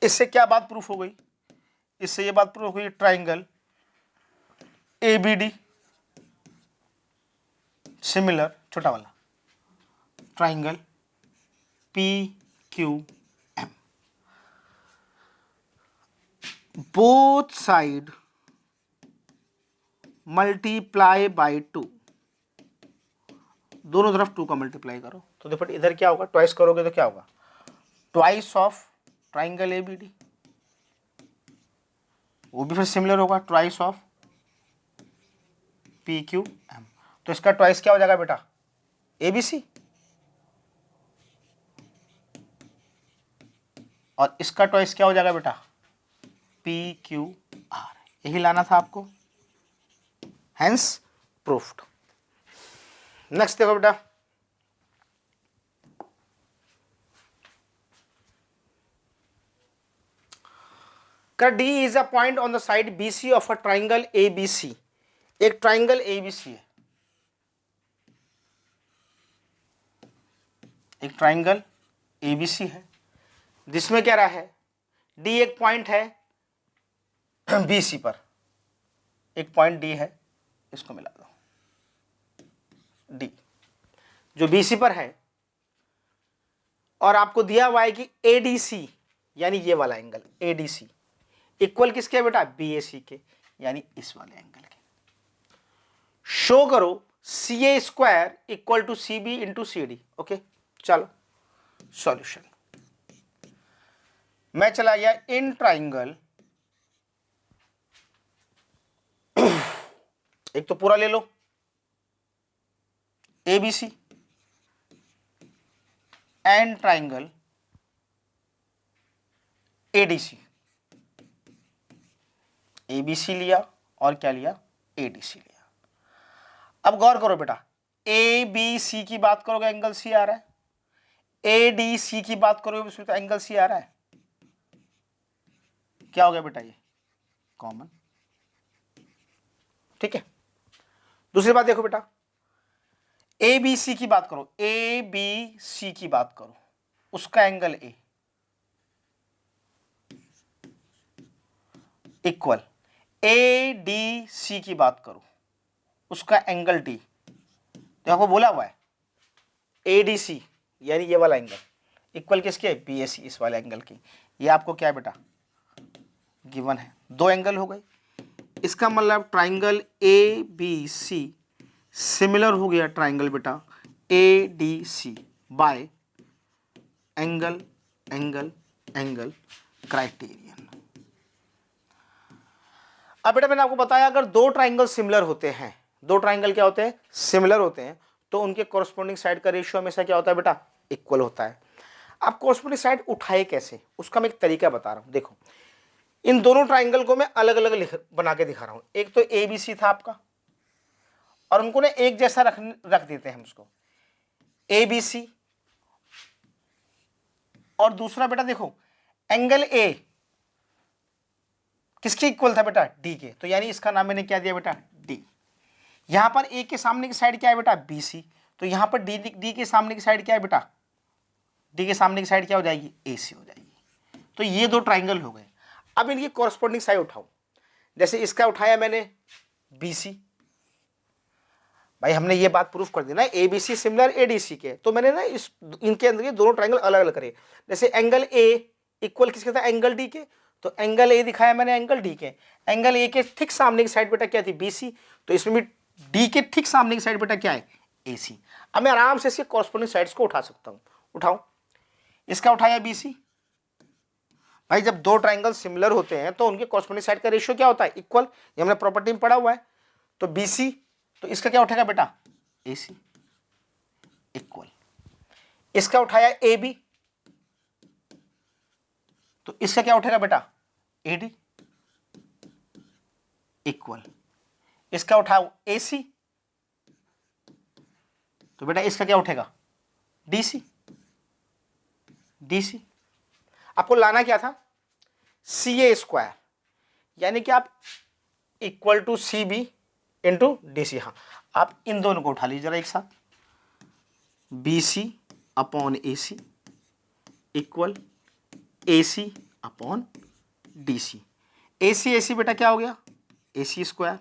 इससे क्या बात प्रूफ हो गई, इससे ये बात प्रूफ हो गई ट्राइंगल ABD सिमिलर, छोटा वाला triangle PQM, both side multiply by 2, दोनों तरफ 2 का मल्टीप्लाई करो तो देखो इधर क्या होगा, ट्वाइस करोगे तो क्या होगा, ट्वाइस ऑफ ट्राइंगल ABD, वो भी फिर सिमिलर होगा ट्वाइस ऑफ PQM। तो इसका ट्वाइस क्या हो जाएगा बेटा ABC, और इसका ट्वाइस क्या हो जाएगा बेटा PQR। यही लाना था आपको, हेंस प्रूफ्ड। नेक्स्ट देखो बेटा, D is a point on the side BC of a triangle ABC। एक ट्राइंगल ABC है, एक ट्राइंगल ABC है जिसमें क्या रहा है D एक पॉइंट है BC पर एक पॉइंट D है, इसको मिला दो D, जो BC पर है, और आपको दिया हुआ है कि ADC यानी ये वाला एंगल ADC इक्वल किसके बेटा, BAC के, यानी इस वाले एंगल के। शो करो CA square equal to CB into CD। Okay, चलो सॉल्यूशन। मैं चला गया इन ट्राइंगल, एक तो पूरा ले लो ABC and triangle ADC। ABC लिया और क्या लिया, ADC लिया। अब गौर करो बेटा, ABC की बात करोगे एंगल C आ रहा है, ADC की बात करोगे उसमें तो एंगल C आ रहा है। क्या हो गया बेटा, ये कॉमन। ठीक है, दूसरी बात देखो बेटा, ABC की बात करो, ABC की बात करो, उसका एंगल A इक्वल ADC की बात करो, उसका एंगल D। तो आपको बोला हुआ है ADC यानी ये वाला एंगल इक्वल किसके, BAC, इस वाले एंगल की। ये आपको क्या है बेटा, गिवन है। दो एंगल हो गए, इसका मतलब ट्राइंगल ABC सिमिलर हो गया ट्राइंगल बेटा ADC bye angle angle angle criterion. अब बेटा मैंने आपको बताया अगर दो ट्राइंगल सिमिलर होते हैं, दो ट्राइंगल क्या होते हैं, सिमिलर होते हैं, तो उनके कॉरस्पॉन्डिंग साइड का रेशियो हमेशा क्या होता है बेटा, इक्वल होता है। अब कॉरस्पॉन्डिंग साइड उठाए कैसे, उसका मैं एक तरीका बता रहा हूं। देखो इन दोनों ट्राइंगल को मैं अलग अलग बना के दिखा रहा हूं। एक तो ABC था आपका, और उनको ना एक जैसा रख देते हैं हम उसको, ABC। और दूसरा बेटा देखो एंगल A किसके इक्वल था बेटा, D के, तो यानी इसका नाम मैंने क्या दिया बेटा, D। यहां पर A के सामने की साइड क्या है बेटा, BC, तो यहां पर D के सामने की साइड क्या है बेटा, D के सामने की साइड क्या हो जाएगी, AC हो जाएगी। तो ये दो ट्राइंगल हो गए। अब इनकी कॉरस्पॉन्डिंग साइड उठाओ, जैसे इसका उठाया मैंने BC, भाई हमने ये बात प्रूफ कर दी ना ABC सिमिलर ADC के, तो मैंने ना इस इनके अंदर ये दोनों ट्राइंगल अलग अलग करे। जैसे एंगल A इक्वल किसके था, एंगल D के, तो एंगल A दिखाया मैंने एंगल D के, एंगल A के ठीक सामने की साइड बेटा क्या थी, BC, तो इसमें भी D के ठीक सामने की साइड बेटा क्या है, AC। अब मैं आराम से इसके कॉरस्पॉन्डिंग साइड्स को उठा सकता हूं, उठाओ। इसका उठाया BC, भाई जब दो ट्राइंगल सिमिलर होते हैं तो उनके कॉरस्पॉन्डिंग साइड का रेशियो क्या होता है, इक्वल, ये हमने प्रॉपर्टी में पढ़ा हुआ है। तो BC, तो इसका क्या उठेगा बेटा, AC इक्वल। इसका उठाया AB, तो इसका क्या उठेगा बेटा, AD इक्वल। इसका उठाओ AC, तो बेटा इसका क्या उठेगा, DC DC। आपको लाना क्या था, CA स्क्वायर, यानी कि आप equal to CB into DC। हाँ, आप इन दोनों को उठा लीजिए जरा एक साथ, BC upon AC equal AC upon DC। AC बेटा क्या हो गया, AC square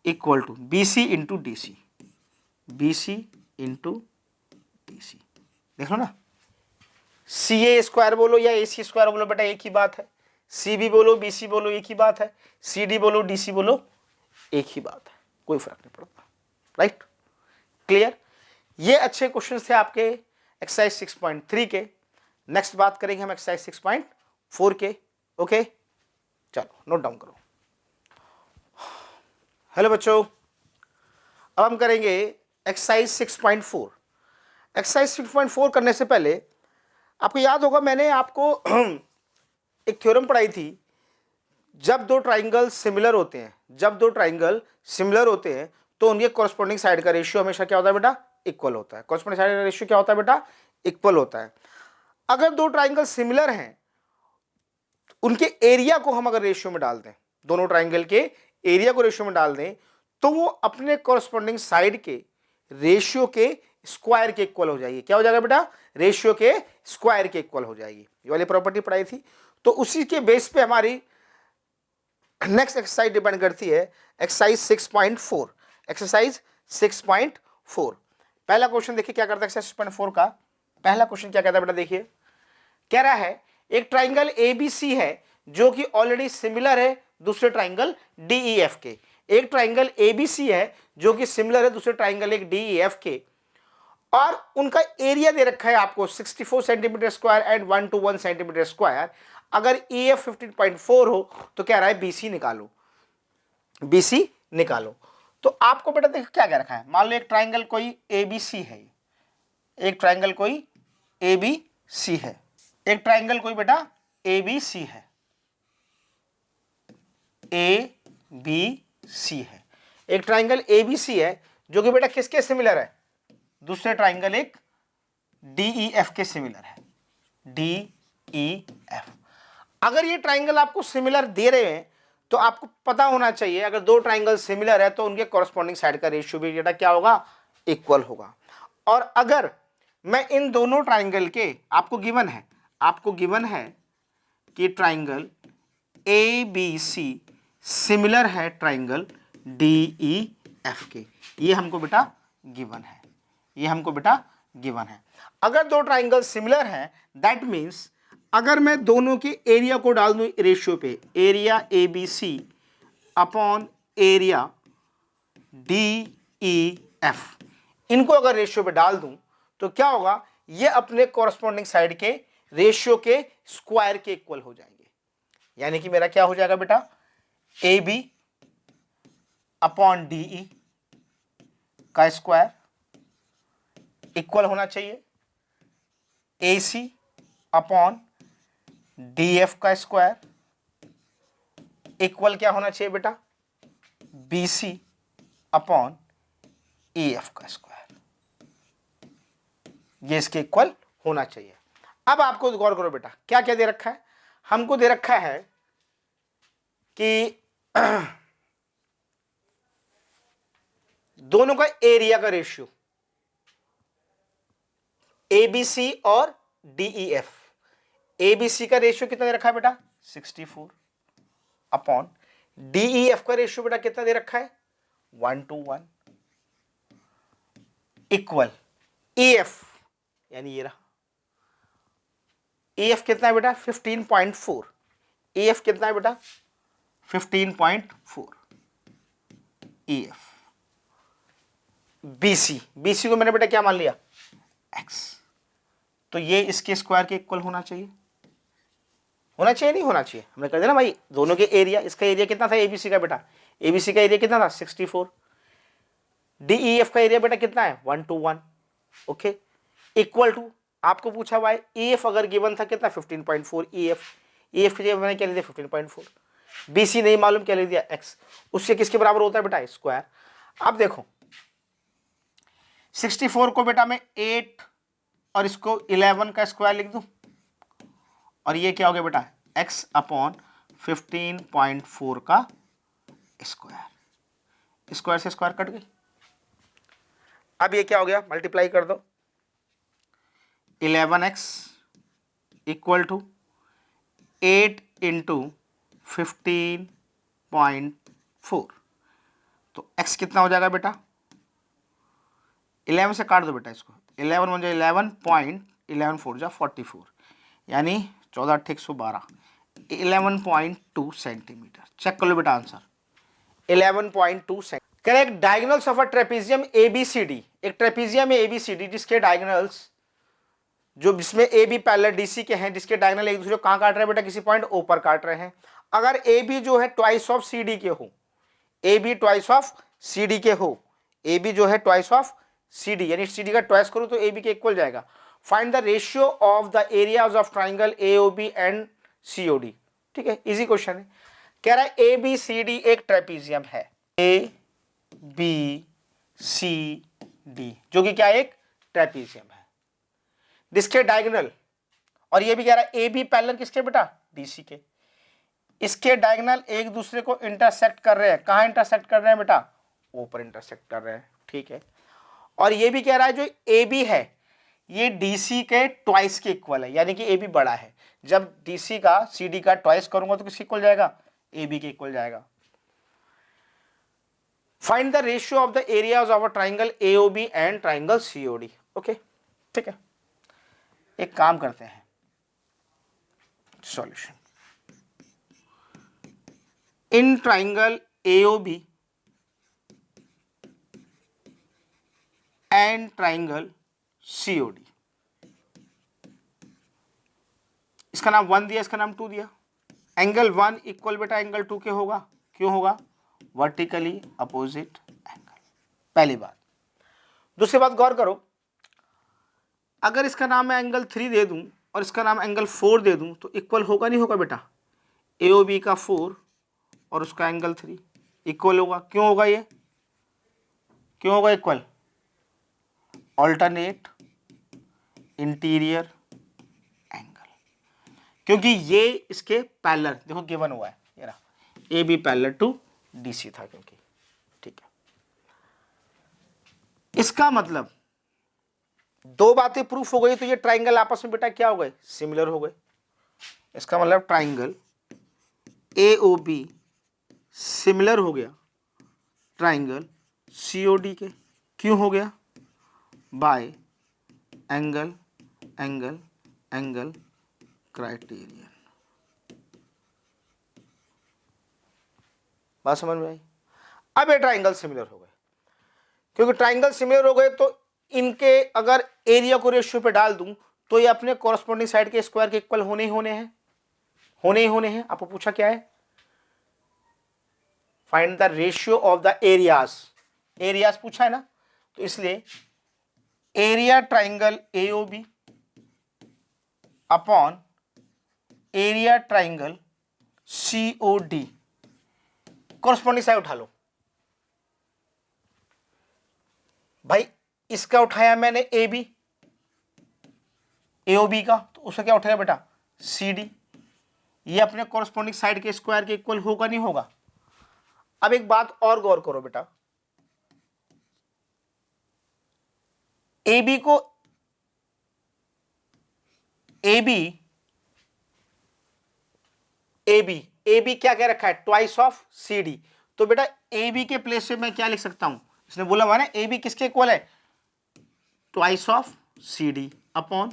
equal to BC into DC, BC into DC। देख लो ना, CA स्क्वायर बोलो या AC स्क्वायर बोलो बेटा एक ही बात है, CB बोलो BC बोलो एक ही बात है, CD बोलो DC बोलो एक ही बात है, कोई फर्क नहीं पड़ता। Right, clear. ये अच्छे क्वेश्चंस थे आपके एक्सरसाइज 6.3 के। नेक्स्ट बात करेंगे हम एक्सरसाइज 6.4 के। ओके, चलो नोट डाउन करो। हेलो बच्चों, अब हम करेंगे एक्सरसाइज 6.4। एक्सरसाइज 6.4 करने से पहले आपको याद होगा मैंने आपको एक थ्योरम पढ़ाई थी, जब दो ट्राइंगल सिमिलर होते हैं, जब दो ट्राइंगल सिमिलर होते हैं तो उनके कॉरस्पॉन्डिंग साइड का रेशियो हमेशा क्या होता है बेटा, इक्वल होता है। कॉरस्पॉन्डिंग साइड का रेशियो क्या होता है बेटा, इक्वल होता है। अगर दो ट्राइंगल सिमिलर हैं, उनके एरिया को हम अगर रेशियो में डाल दें, दोनों ट्राइंगल के एरिया को रेशियो में डाल दें, तो वो अपने कॉरस्पॉन्डिंग साइड के रेशियो के स्क्वायर के इक्वल हो जाएगी। क्या हो जाएगा बेटा, रेशियो के स्क्वायर के इक्वल हो जाएगी। ये वाली प्रॉपर्टी पढ़ाई थी, तो उसी के बेस पे हमारी नेक्स्ट एक्सरसाइज डिपेंड करती है एक्सरसाइज 6.4। एक्सरसाइज 6.4 पहला क्वेश्चन देखिए क्या करता है एक्सरसाइज 6.4 का। पहला क्वेश्चन क्या कहता है बेटा, देखिए कह रहा है एक ट्राइंगल एबीसी है जो कि ऑलरेडी सिमिलर है दूसरे ट्राइंगल डीईएफ के। एक ट्राइंगल एबीसी है जो कि सिमिलर है दूसरे ट्राइंगल एक डीईएफ के, और उनका एरिया दे रखा है आपको 64 centimetre square and 1 to 1 centimetre square. अगर EF 15.4 हो तो कह रहा है BC निकालो, BC निकालो। तो आपको बेटा देखो क्या क्या रखा है, मान लो एक ट्राइंगल कोई ABC है, एक ट्राइंगल कोई ABC है, एक ट्राइंगल कोई बेटा ABC है, ABC है, एक ट्राइंगल ABC है जो कि बेटा किसके सिमिलर है, दूसरे ट्राइंगल एक DEF के सिमिलर है, DEF। अगर ये ट्राइंगल आपको सिमिलर दे रहे हैं तो आपको पता होना चाहिए अगर दो ट्राइंगल सिमिलर है तो उनके कॉरस्पॉन्डिंग साइड का रेशियो भी बेटा क्या होगा, इक्वल होगा। और अगर मैं इन दोनों ट्राइंगल के आपको गिवन है कि ट्राइंगल ABC सिमिलर है ट्राइंगल DEF के, ये हमको बेटा गिवन है, ये हमको बेटा गिवन है। अगर दो ट्राइंगल सिमिलर हैं दैट मीन्स अगर मैं दोनों के एरिया को डाल दूं रेशियो पे, area ABC upon area DEF, इनको अगर रेशियो पे डाल दूं तो क्या होगा, ये अपने कॉरस्पॉन्डिंग साइड के रेशियो के स्क्वायर के इक्वल हो जाएंगे। यानी कि मेरा क्या हो जाएगा बेटा, AB अपॉन DE का स्क्वायर इक्वल होना चाहिए AC अपॉन DF का स्क्वायर इक्वल क्या होना चाहिए बेटा, BC अपॉन EF का स्क्वायर, ये इसके इक्वल होना चाहिए। अब आपको गौर करो बेटा क्या क्या दे रखा है, हमको दे रखा है कि दोनों का एरिया का रेशियो ABC और DEF, ABC का रेशियो कितना दे रखा है बेटा 64 अपॉन DEF का रेशियो बेटा कितना दे रखा है 1 to 1 इक्वल EF, यानी ये रहा EF कितना है बेटा 15.4, EF कितना है बेटा 15.4 EF, BC को मैंने बेटा क्या मान लिया X, तो ये इसके स्क्वायर के इक्वल होना चाहिए नहीं होना चाहिए, हमने कर दिया ना भाई दोनों के एरिया। इसका एरिया कितना था ABC का बेटा, ABC का एरिया कितना था 64, DEF का एरिया बेटा कितना है 1 to 1, ओके इक्वल टू आपको पूछा हुआ है EF अगर गिवन था कितना 15.4 EF की जगह मैंने क्या लिख दिया 15.4, BC नहीं मालूम क्या लिख दिया X, उससे किसके बराबर होता है बेटा स्क्वायर। अब देखो 64 को बेटा मैं 8 और इसको 11 का स्क्वायर लिख दूं और ये क्या हो गया बेटा x अपॉन 15.4 का स्क्वायर, स्क्वायर से स्क्वायर कट गई। अब ये क्या हो गया मल्टीप्लाई कर दो 11x इक्वल टू 8 इंटू 15.4, तो x कितना हो जाएगा बेटा 11 से काट दो बेटा इसको, 11 बन जाए 11.11 4 जा 44, यानी 14 112 11.2 सेंटीमीटर। चेक कर लो बेटा answer 11.2 centimetre. Correct diagonals of a trapezium ABCD, एक ट्रेपेजियम है ABCD जिसके डायगोनल्स जो जिसमें AB पैरेलल DC के हैं, जिसके डायगोनल एक दूसरे को कहाँ काट रहे हैं बेटा किसी पॉइंट O पर काट रहे हैं। अगर AB जो है ट्वाइस ऑफ CD के हो, AB ट्वाइस ऑफ CD के हो, AB जो है ट्वाइस ऑफ CD यानी CD का ट्वाइस करो तो AB के इक्वल जाएगा। Find the ratio of the areas of triangle AOB and COD, ठीक है इजी क्वेश्चन है। कह रहा है ABCD एक ट्रेपेजियम है ABCD जो कि क्या एक ट्रेपेजियम है जिसके डायगोनल, और ये भी कह रहा है AB पैरेलल किसके बेटा DC के, इसके डायगोनल एक दूसरे को इंटरसेक्ट कर रहे हैं। कहाँ इंटरसेक्ट कर रहे हैं बेटा O पर इंटरसेक्ट कर रहे हैं, ठीक है। और ये भी कह रहा है जो AB है ये DC के ट्वाइस के इक्वल है, यानी कि AB बड़ा है। जब DC का CD का ट्वाइस करूंगा तो किसके इक्वल जाएगा ए बी के इक्वल जाएगा। Find the ratio of the areas of a triangle AOB and triangle COD. Okay, ठीक है, एक काम करते हैं, solution in triangle AOB and triangle COD, इसका नाम 1 दिया, इसका नाम 2 दिया। एंगल 1 इक्वल बेटा एंगल 2 के होगा, क्यों होगा? वर्टिकली अपोजिट एंगल, पहली बात। दूसरी बात गौर करो, अगर इसका नाम मैं एंगल 3 दे दूं और इसका नाम एंगल 4 दे दूं तो इक्वल होगा नहीं होगा बेटा? एओबी का 4 और उसका एंगल 3 इक्वल होगा, क्यों होगा ये, क्यों होगा इक्वल? ऑल्टरनेट इंटीरियर एंगल, क्योंकि ये इसके पैरेलल, देखो गिवन हुआ है ये रहा, A B parallel to DC था क्योंकि, ठीक है। इसका मतलब दो बातें प्रूफ हो गई, तो ये ट्राइंगल आपस में बेटा क्या हो गए? सिमिलर हो गए। इसका मतलब ट्राइंगल एओबी सिमिलर हो गया ट्राइंगल सीओडी के, क्यों हो गया? Bye angle angle angle criterion. बात समझ में आई? अब ये ट्राइंगल सिमिलर हो गए, क्योंकि ट्राइंगल सिमिलर हो गए तो इनके अगर एरिया को रेशियो पे डाल दूं तो ये अपने कॉरस्पॉन्डिंग साइड के स्क्वायर के इक्वल होने ही होने हैं, होने ही होने हैं। आपको पूछा क्या है? Find the ratio of the areas, areas पूछा है ना, तो इसलिए area triangle AOB upon area triangle COD, corresponding side उठा लो भाई। इसका उठाया मैंने ए बी एओबी का, तो उसका क्या उठाया बेटा? C D. ये अपने कॉरस्पॉन्डिंग साइड के स्क्वायर के इक्वल होगा नहीं होगा? अब एक बात और गौर करो बेटा, ए बी को ए बी क्या कह रखा है? Twice of C D. तो बेटा ए बी के प्लेस पे मैं क्या लिख सकता हूं? इसने बोला हुआ ना ए बी किसके इक्वल है? Twice of C D upon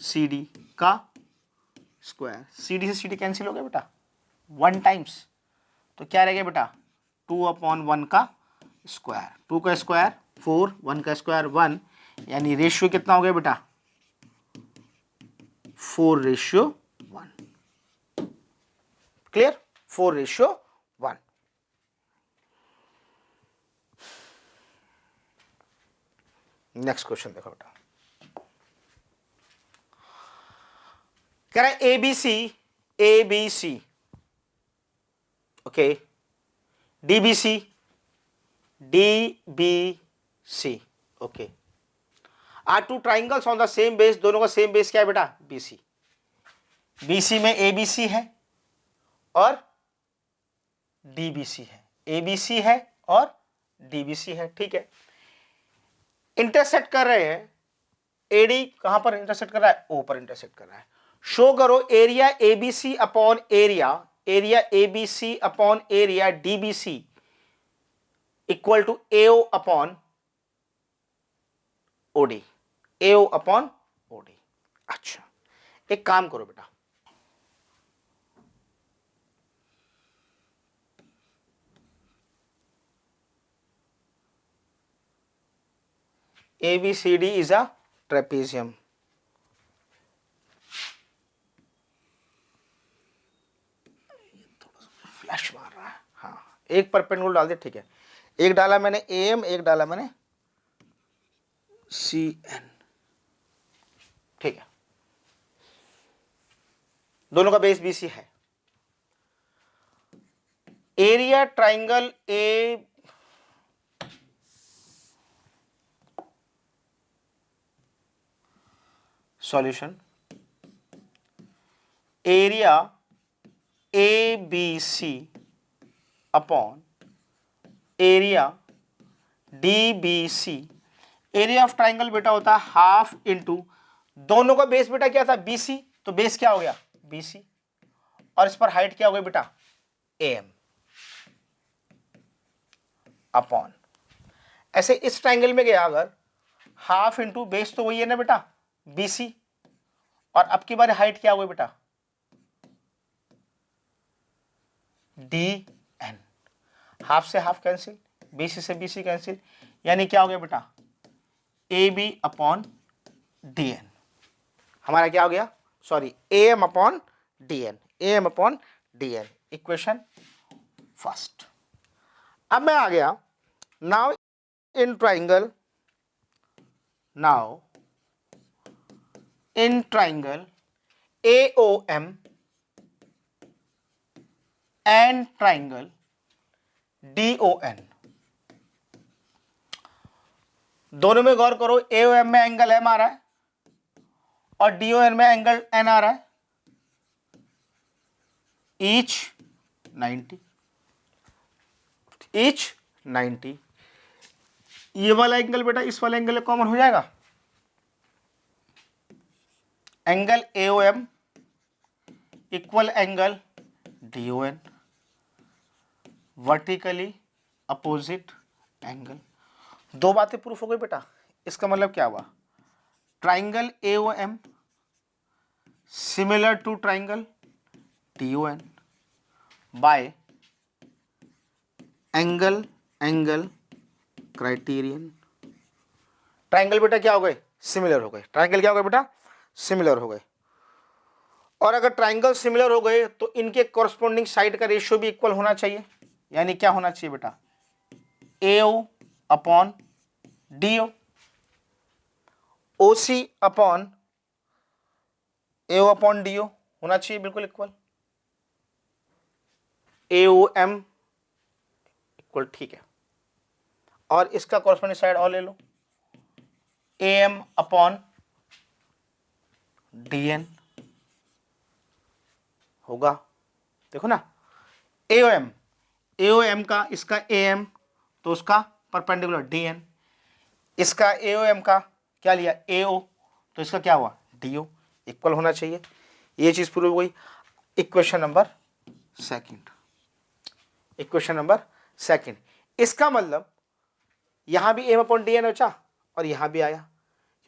C D का स्क्वायर। सी डी से सी डी कैंसिल हो गया बेटा, 1 टाइम्स, तो क्या रह गया बेटा? 2/1 का स्क्वायर, 2 का स्क्वायर 4, 1 का स्क्वायर 1, यानी रेशियो कितना हो गया बेटा? 4:1। क्लियर? 4:1। नेक्स्ट क्वेश्चन देखो बेटा, कह रहा है ABC okay, DBC okay, are two triangles on the same base, दोनों का सेम बेस क्या है बेटा? बीसी। बीसी में एबीसी है और डीबीसी है, एबीसी है और डीबीसी है, ठीक है। इंटरसेक्ट कर रहे हैं, एडी कहां पर इंटरसेक्ट कर रहा है? ओ पर इंटरसेक्ट कर रहा है। शो करो area ABC upon area ABC upon area DBC equal to AO upon OD, AO upon OD. अच्छा, एक काम करो बेटा, ABCD is a trapezium. Flash मार रहा है, हाँ, एक परपेंडिकुलर डाल दे, ठीक है। एक डाला मैंने AM, एक डाला मैंने CN, ठीक है। दोनों का बेस BC है। Area triangle A solution, area ABC upon area DBC। Area of triangle बेटा होता है हाफ इंटू, दोनों का बेस बेटा क्या था? BC, तो बेस क्या हो गया? BC, और इस पर हाइट क्या हो गई बेटा? AM अपॉन, ऐसे इस ट्राइंगल में गया अगर हाफ इंटू बेस तो वही है ना बेटा BC, और अब की बार हाइट क्या हुई बेटा DN, हाफ से हाफ कैंसिल, BC से BC कैंसिल, यानी क्या हो गया बेटा AB अपॉन DN, हमारा क्या हो गया sorry AM upon DN, AM upon DN, equation first. अब मैं आ गया now in triangle, now in triangle AOM and triangle DON, दोनों में गौर करो, AOM में एंगल M आ रहा है और DON में एंगल N आ रहा है, ईच 90, ये वाला एंगल बेटा इस वाले एंगल कॉमन हो जाएगा, angle AOM equal angle DON, vertically opposite angle, दो बातें प्रूफ हो गई बेटा। इसका मतलब क्या हुआ, triangle AOM similar to triangle DON by angle criterion, triangle बेटा क्या हो गए सिमिलर हो गए, ट्राइंगल क्या हो गए बेटा सिमिलर हो गए, और अगर ट्राइंगल सिमिलर हो गए तो इनके कॉरस्पॉन्डिंग साइड का रेशियो भी इक्वल होना चाहिए, यानी क्या होना चाहिए बेटा AO upon DO, OC upon AO upon DO होना चाहिए बिल्कुल इक्वल, AOM इक्वल, ठीक है, और इसका कॉरस्पॉन्डिंग साइड और ले लो AM अपॉन DN होगा, देखो ना AOM का इसका AM तो उसका परपेंडिकुलर DN, इसका AOM का क्या लिया AO तो इसका क्या हुआ DO, इक्वल होना चाहिए, ये चीज प्रूव हो गई। इक्वेशन नंबर सेकंड, इसका मतलब यहां भी M अपॉन DN बचा और यहां भी आया,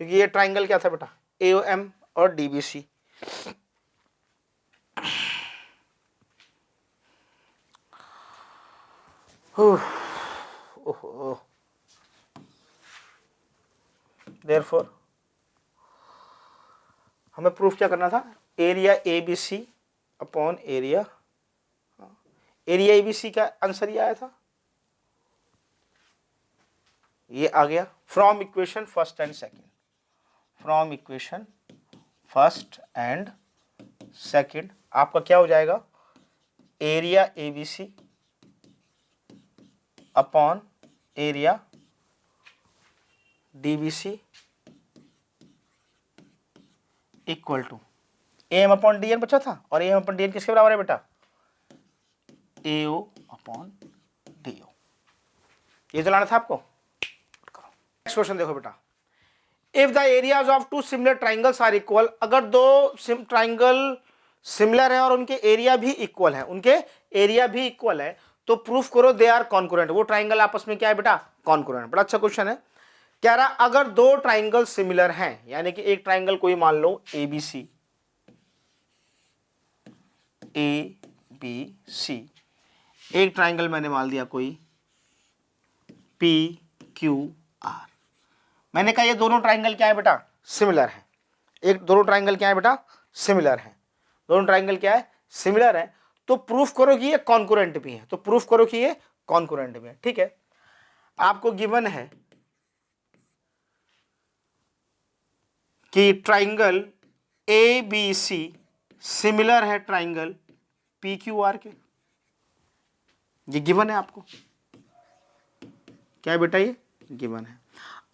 क्योंकि ये ट्राइंगल क्या था बेटा AOM और DBC, देयरफॉर हमें प्रूफ क्या करना था, area ABC upon area ABC का आंसर ये आया था, ये आ गया from equation first and second, आपका क्या हो जाएगा area ABC upon area DBC equal to AM upon DN बचा था, और AM अपॉन DN किसके बराबर है बेटा AO अपॉन DO, ये तो लाना था आपको। नेक्स्ट क्वेश्चन देखो बेटा, if the areas of two similar triangles are equal, अगर दो ट्राइंगल सिमिलर है और उनके एरिया भी इक्वल है, तो प्रूफ करो दे आर कॉन्करेंट, वो ट्राइंगल आपस में क्या है बेटा कॉन्करेंट। बड़ा अच्छा क्वेश्चन है, कह रहा अगर दो ट्राइंगल सिमिलर हैं, यानी कि एक ट्राइंगल कोई मान लो ABC, एक ट्राइंगल मैंने मान लिया कोई PQR, मैंने कहा ये दोनों ट्राइंगल क्या है बेटा सिमिलर है, दोनों ट्राइंगल क्या है बेटा सिमिलर है, दोनों ट्राइंगल क्या है सिमिलर है, तो प्रूफ करो कि ये कॉन्करेंट भी है, ठीक है। आपको गिवन है कि ट्राइंगल ABC सिमिलर है ट्राइंगल PQR के, ये गिवन है आपको, क्या है बेटा ये गिवन है।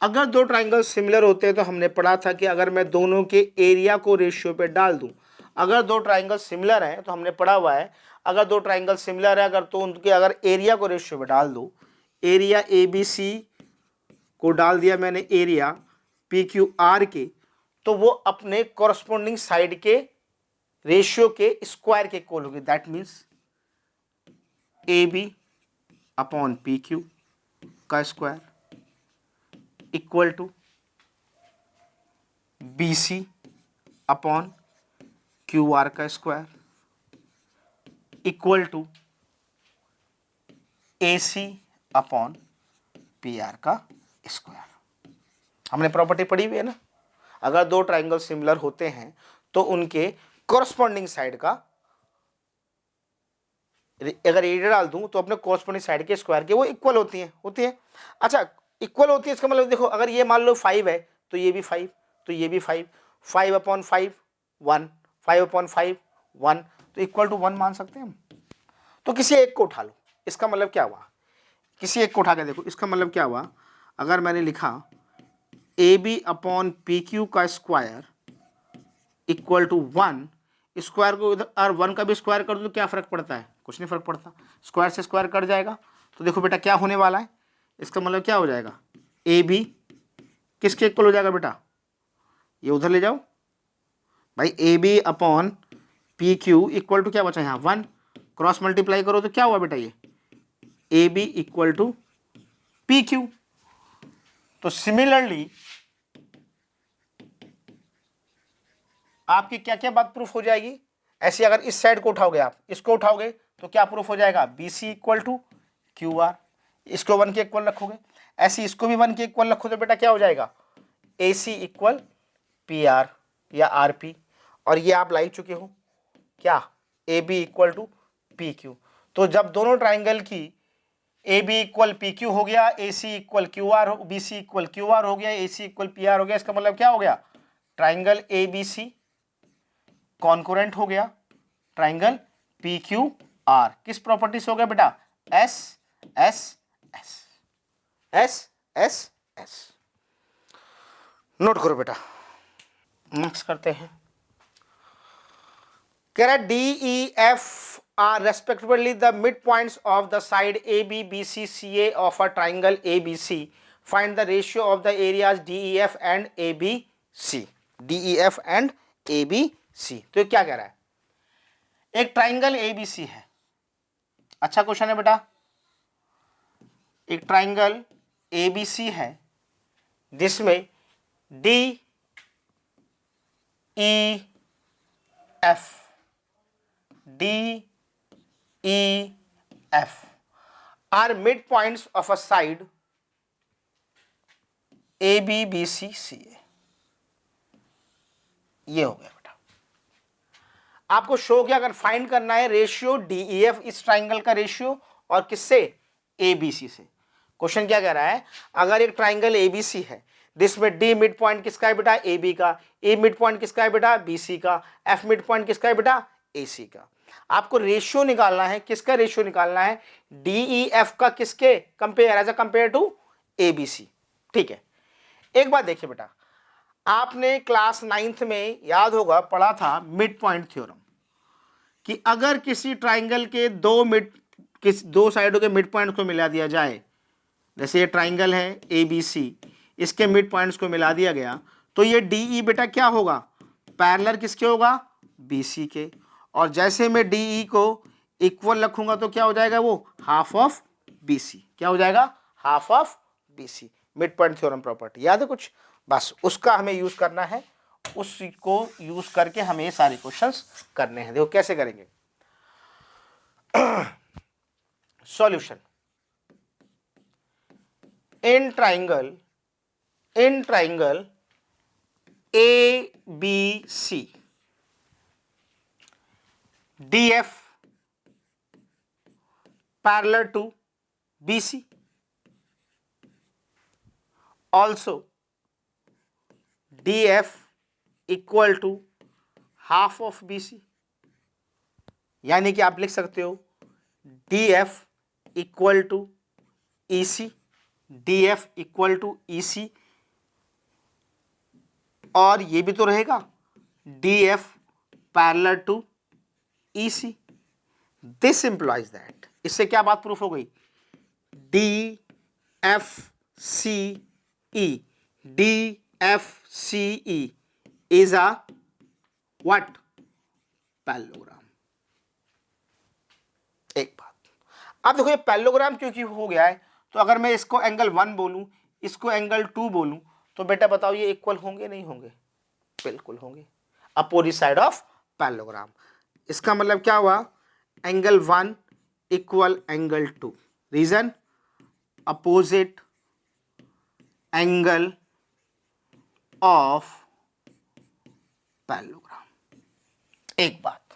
अगर दो ट्राइंगल सिमिलर होते हैं तो हमने पढ़ा था कि अगर मैं दोनों के एरिया को रेशियो पे डाल दूं, अगर दो ट्राइंगल सिमिलर हैं तो हमने पढ़ा हुआ है अगर दो ट्राइंगल सिमिलर है अगर तो उनके अगर एरिया को रेशियो पे डाल दो, एरिया ABC को डाल दिया मैंने एरिया PQR के, तो वो अपने कॉरस्पॉन्डिंग साइड के रेशियो के स्क्वायर के इक्वल होगी, that means A B upon P Q का square equal to B C upon Q R का square equal to A C upon P R का स्क्वायर। हमने प्रॉपर्टी पढ़ी हुई है ना, अगर दो ट्राइंगल सिमिलर होते हैं तो उनके कोरस्पॉन्डिंग साइड का, अगर एरिया डाल दूं तो अपने कोरस्पॉन्डिंग साइड के स्क्वायर के वो इक्वल होती हैं। अच्छा, इक्वल होती है इसका मतलब देखो, अगर ये मान लो 5 है तो ये भी 5, तो ये भी 5, 5 अपॉन 5 1, 5 अपॉन 5 1, तो इक्वल टू 1 मान सकते हैं हम। तो किसी एक को उठा लो, इसका मतलब क्या हुआ, किसी एक को उठा के देखो, इसका मतलब क्या हुआ, अगर मैंने लिखा A B upon P Q का स्क्वायर इक्वल टू 1, स्क्वायर को इधर और 1 का भी स्क्वायर कर दो तो क्या फर्क पड़ता है, कुछ नहीं फर्क पड़ता, स्क्वायर से स्क्वायर कट जाएगा। तो देखो बेटा क्या होने वाला है, इसका मतलब क्या हो जाएगा, ए बी किसके इक्वल हो जाएगा बेटा, ये उधर ले जाओ भाई, A B upon P Q equal to क्या बचा यहाँ 1, क्रॉस मल्टीप्लाई करो तो क्या हुआ बेटा, ये A B equal to P Q. तो सिमिलरली आपकी क्या क्या बात प्रूफ हो जाएगी, ऐसी अगर इस साइड को उठाओगे, आप इसको उठाओगे तो क्या प्रूफ हो जाएगा, B C equal to Q R, इसको 1 के इक्वल रखोगे, ऐसी इसको भी 1 के इक्वल रखो तो बेटा क्या हो जाएगा, A C equal P R या आर पी, और ये आप ला चुके हो क्या, A B equal to P Q. तो जब दोनों ट्राइंगल की A B equal P Q हो गया, A C equal Q R, B C equal Q R हो गया, A C equal P R हो गया, इसका मतलब क्या हो गया, triangle A B C concurrent हो गया ट्राइंगल पी क्यू आर। किस प्रॉपर्टी से हो गया बेटा, S S S S S S. Note करो बेटा, नेक्स्ट करते हैं। कह रहा है D E F are respectively the mid points of the side A B B C C A of a triangle A B C, find the ratio of the areas D E F and A B C, D E F and A B C. तो ये क्या कह रहा है, एक triangle A B C है, अच्छा question है बेटा, एक ट्राइंगल ए बी सी है जिसमें D E F, D E F are mid points of a side A B B C C A. ये हो गया बेटा, आपको शो किया, अगर फाइंड करना है रेशियो डी ई एफ, इस ट्राइंगल का रेशियो, और किससे, ए बी सी से। क्वेश्चन क्या कह रहा है, अगर एक ट्राइंगल ए बी सी है जिसमें डी मिड पॉइंट किसका है बेटा, ए बी का, ए मिड पॉइंट किसका है बेटा, बी सी का, एफ मिड पॉइंट किसका है बेटा, ए सी का। आपको रेशियो निकालना है, किसका रेशियो निकालना है, डी ई एफ का किसके compare, as a compare to A B C. ठीक है, एक बात देखिए बेटा, आपने क्लास 9th में याद होगा पढ़ा था मिड पॉइंट थ्योरम, कि अगर किसी ट्राइंगल के दो साइडों के मिड पॉइंट को मिला दिया जाए, जैसे ये ट्राइंगल है ए बी सी, इसके मिड पॉइंट्स को मिला दिया गया, तो ये डी ई बेटा क्या होगा, पैरेलल किसके होगा, बी सी के, और जैसे मैं डी ई को इक्वल रखूंगा तो क्या हो जाएगा, वो हाफ ऑफ बी सी, क्या हो जाएगा, half of B C. Mid point theorem property याद है कुछ, बस उसका हमें यूज करना है, उसको यूज करके हमें ये सारे क्वेश्चंस करने हैं। देखो कैसे करेंगे, solution, in triangle A B C, D F parallel to B C, also D F equal to half of B C, यानी कि आप लिख सकते हो D F equal to E C, D F equal to E C, और ये भी तो रहेगा D F parallel to E C. This implies that, इससे क्या बात प्रूफ हो गई, D F C E, D F C E is a what, parallelogram. एक बात, अब देखो ये पैरेललोग्राम क्योंकि हो गया है, तो अगर मैं इसको एंगल 1 बोलूं, इसको एंगल 2 बोलूं, तो बेटा बताओ ये इक्वल होंगे नहीं होंगे? बिल्कुल होंगे, अपोजिट साइड ऑफ पैरेललोग्राम। इसका मतलब क्या हुआ? Angle 1 equal angle 2। Reason? Opposite angle of parallelogram. एक बात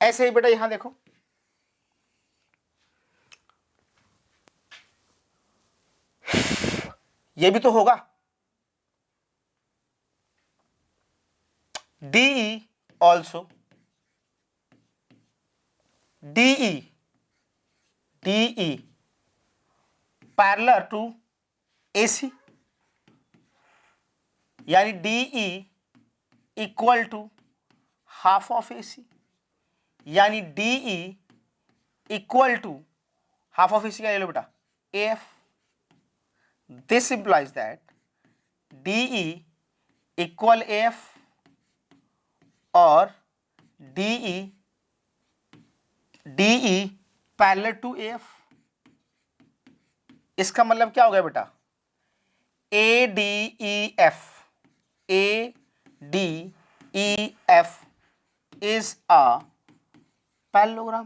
ऐसे ही बेटा यहां देखो, ये भी तो होगा। DE also, DE parallel to AC, यानी DE equal to half of AC, यानी DE equal to half of AC का ले लो बेटा AF। This implies that DE equal AF और DE पैरेलल टू AF। इसका मतलब क्या हो गया बेटा? ADEF is a parallelogram.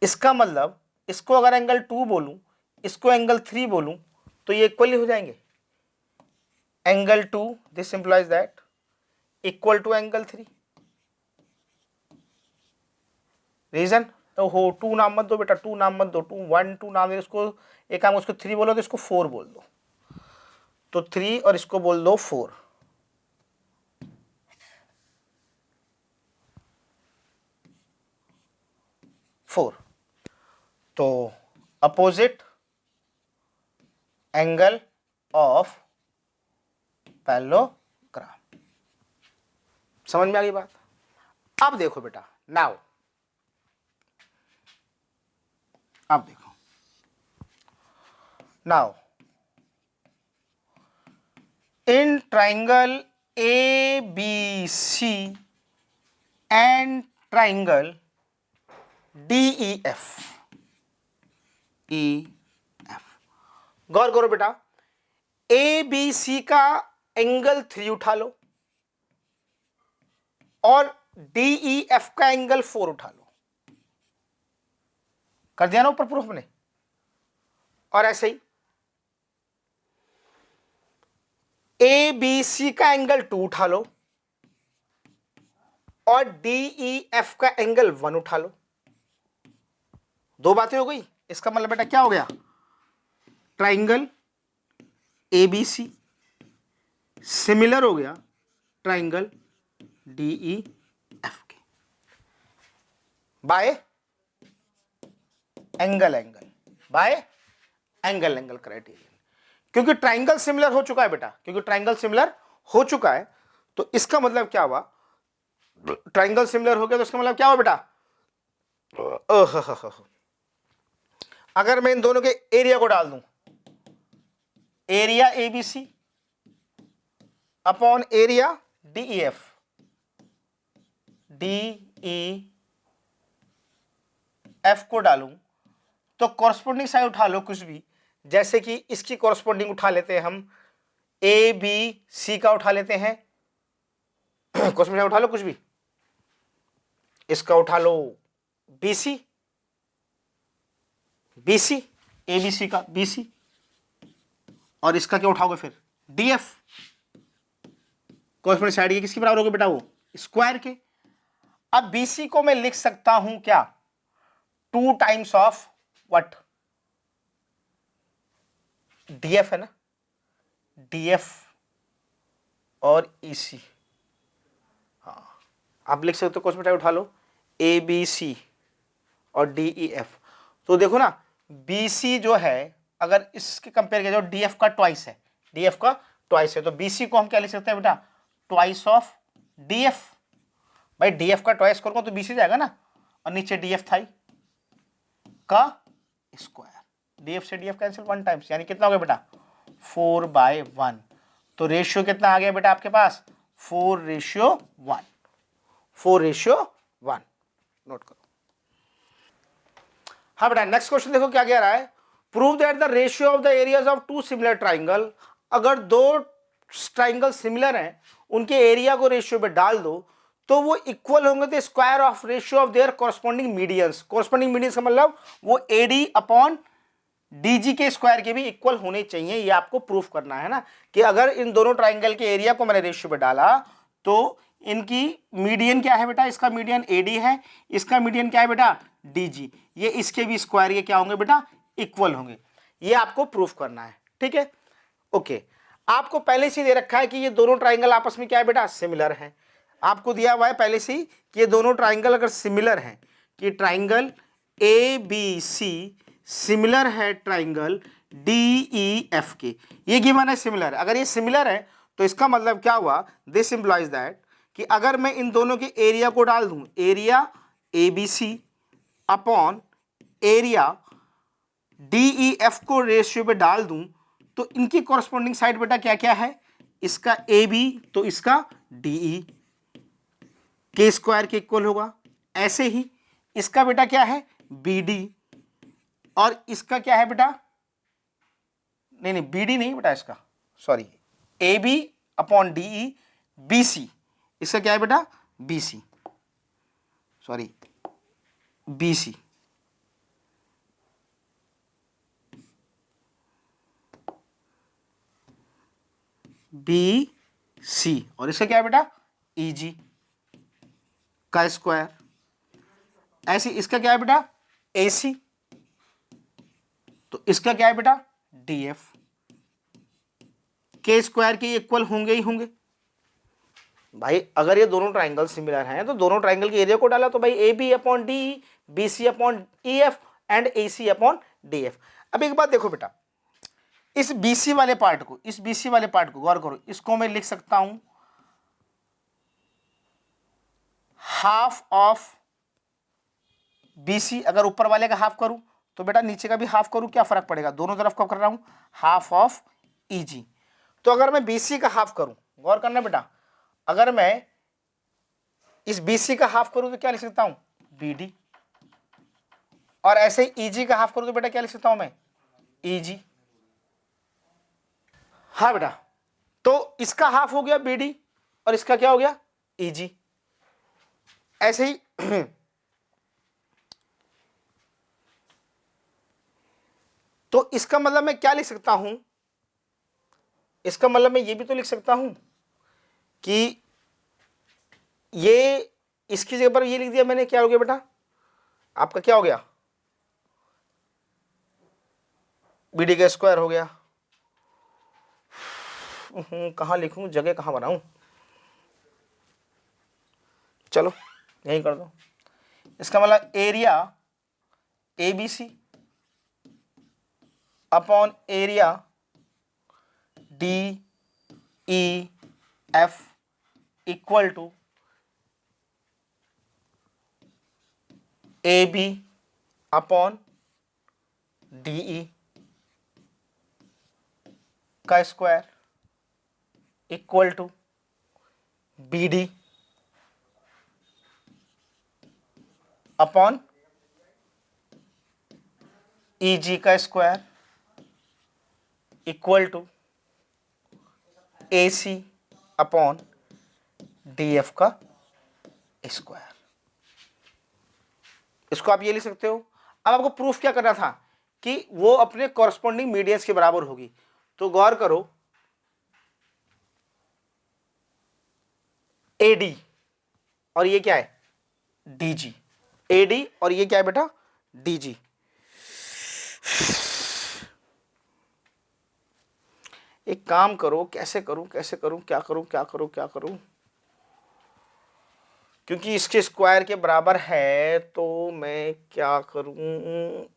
इसका मतलब इसको अगर एंगल 2 बोलूं, इसको एंगल 3 बोलूं, तो ये इक्वली हो जाएंगे। Angle 2 this implies that equal to angle 3। Reason? तो हो 2 नाम मत दो बेटा, 2 नाम मत दो, 2 1 2 नाम दे, इसको एक काम, उसको 3 बोलो तो इसको 4 बोल दो, तो 3 और इसको बोल दो 4। तो अपोजिट एंगल ऑफ पैरेललोग्राम। समझ में आ गई बात? अब देखो बेटा, नाउ अब देखो, now in triangle ABC and triangle DEF, गौर करो बेटा, ABC का एंगल 3 उठा लो और DEF का एंगल 4 उठा लो। कर दिया ना ऊपर प्रूफ में? और ऐसे ही ABC का एंगल 2 उठा लो और DEF का एंगल 1 उठा लो। 2 बातें हो गई। इसका मतलब बेटा क्या हो गया? ट्राइंगल ABC सिमिलर हो गया ट्राइंगल DEF के बाय एंगल क्राइटेरियन। क्योंकि ट्राइंगल सिमिलर हो चुका है बेटा, क्योंकि ट्राइंगल सिमिलर हो चुका है, तो इसका मतलब क्या हुआ? ट्राइंगल सिमिलर हो गया तो इसका मतलब क्या हुआ बेटा? अगर मैं इन दोनों के एरिया को डाल दूं, area ABC upon area DEF, DEF को डालूं तो कॉरस्पॉन्डिंग साइड उठा लो कुछ भी, जैसे कि इसकी कॉरस्पॉन्डिंग उठा लेते हैं हम, ABC का उठा लेते हैं, कॉरस्पॉन्डिंग साइड उठा लो कुछ भी, इसका उठा लो BC ABC का BC, और इसका क्या उठाओगे फिर? DF। कॉरस्पॉन्डिंग साइड ये किसके बराबर होगा बेटा? वो स्क्वायर के। अब BC को मैं लिख सकता हूं क्या? 2 टाइम्स ऑफ व्हाट? DF है ना, DF और EC। हाँ, आप लिख सकते हो, कॉरस्पॉन्डिंग साइड उठा लो ABC और DEF। तो देखो ना, BC जो है अगर इसके कंपेयर किया जाए DF का ट्वाइस है, DF का ट्वाइस है, तो BC को हम क्या लिख सकते हैं बेटा? Twice of DF। भाई DF का ट्वाइस करूंगा तो BC जाएगा ना, और नीचे DF था ही का स्क्वायर, DF से DF कैंसिल 1 टाइम्स, यानी कितना हो गया बेटा? 4/1। तो रेशियो कितना आ गया बेटा आपके पास? 4:1। 4:1। नोट करो। हाँ बेटा नेक्स्ट क्वेश्चन देखो क्या कह रहा है, prove that the ratio of the areas of two similar triangle, अगर दो ट्राइंगल सिमिलर हैं उनके एरिया को रेशियो पे डाल दो तो वो इक्वल होंगे the square of ratio of their corresponding medians. Corresponding medians का मतलब वो एडी अपॉन डीजी के स्क्वायर के भी इक्वल होने चाहिए, ये आपको प्रूफ करना है ना, कि अगर इन दोनों ट्राइंगल के एरिया को मैंने रेशियो पे डाला तो इनकी मीडियन क्या है बेटा, इसका मीडियन एडी है, इसका मीडियन क्या है बेटा डीजी, ये इसके भी स्क्वायर ये क्या होंगे बेटा इक्वल होंगे, ये आपको प्रूफ करना है। ठीक है ओके, आपको पहले से दे रखा है कि ये दोनों ट्राइंगल आपस में क्या है बेटा सिमिलर हैं, आपको दिया हुआ है पहले से ही कि ये दोनों ट्राइंगल अगर सिमिलर हैं, कि triangle A B C similar है ट्राइंगल डी ई एफ के, ये गिवन है सिमिलर। अगर ये सिमिलर है तो इसका मतलब क्या हुआ, दिस इंप्लॉइज दैट कि अगर मैं इन दोनों के एरिया को डाल दूं, area A B C upon area D E F को रेशियो पे डाल दूं तो इनकी कॉरस्पॉन्डिंग साइड बेटा क्या क्या है, इसका ए बी तो इसका डी ई के स्क्वायर के इक्वल होगा, ऐसे ही इसका बेटा क्या है बी डी और इसका क्या है बेटा, नहीं नहीं बी डी नहीं बेटा इसका, sorry A B upon D E B C, इसका क्या है बेटा B C, sorry B C, B C और इसका क्या है बेटा ई जी का स्क्वायर, ऐसे इसका क्या है बेटा ए सी तो इसका क्या है बेटा डी एफ, के स्क्वायर के इक्वल होंगे ही होंगे भाई। अगर ये दोनों ट्राइंगल सिमिलर हैं तो दोनों ट्राइंगल के एरिया को डाला तो भाई A B upon D, B C upon E F and A C upon D F. अब एक बात देखो बेटा, इस बी सी वाले पार्ट को, इस बी सी वाले पार्ट को गौर करो, इसको मैं लिख सकता हूं हाफ ऑफ बी सी, अगर ऊपर वाले का हाफ करूं तो बेटा नीचे का भी हाफ करूं, क्या फर्क पड़ेगा, दोनों तरफ का कर रहा हूं हाफ ऑफ ई जी। तो अगर मैं बी सी का हाफ करूं, गौर करना बेटा, अगर मैं इस बी सी का हाफ करूं तो क्या लिख सकता हूं बी डी, और ऐसे ही ई जी का हाफ करूं तो बेटा क्या लिख सकता हूं मैं ई जी। हाँ बेटा, तो इसका हाफ हो गया बी डी और इसका क्या हो गया ई जी, ऐसे ही तो इसका मतलब मैं क्या लिख सकता हूं, इसका मतलब मैं ये भी तो लिख सकता हूं कि ये इसकी जगह पर ये लिख दिया मैंने, क्या हो गया बेटा आपका क्या हो गया बी डी का स्क्वायर हो गया। कहां लिखूं, जगह कहां बनाऊं, चलो यही कर दो। इसका मतलब area A B C upon area D E F equal to A B upon D E का square equal to B D upon E G का square equal to A C upon D F का square. इसको आप ये लिख सकते हो। अब आपको प्रूफ क्या करना था कि वो अपने कॉरस्पॉन्डिंग मीडियंस के बराबर होगी, तो गौर करो एडी और ये क्या है डीजी, एडी और ये क्या है बेटा डीजी। एक काम करो, कैसे करूं कैसे करूं, क्या करूं क्या करूं क्या करूं, क्योंकि इसके स्क्वायर के बराबर है तो मैं क्या करूं,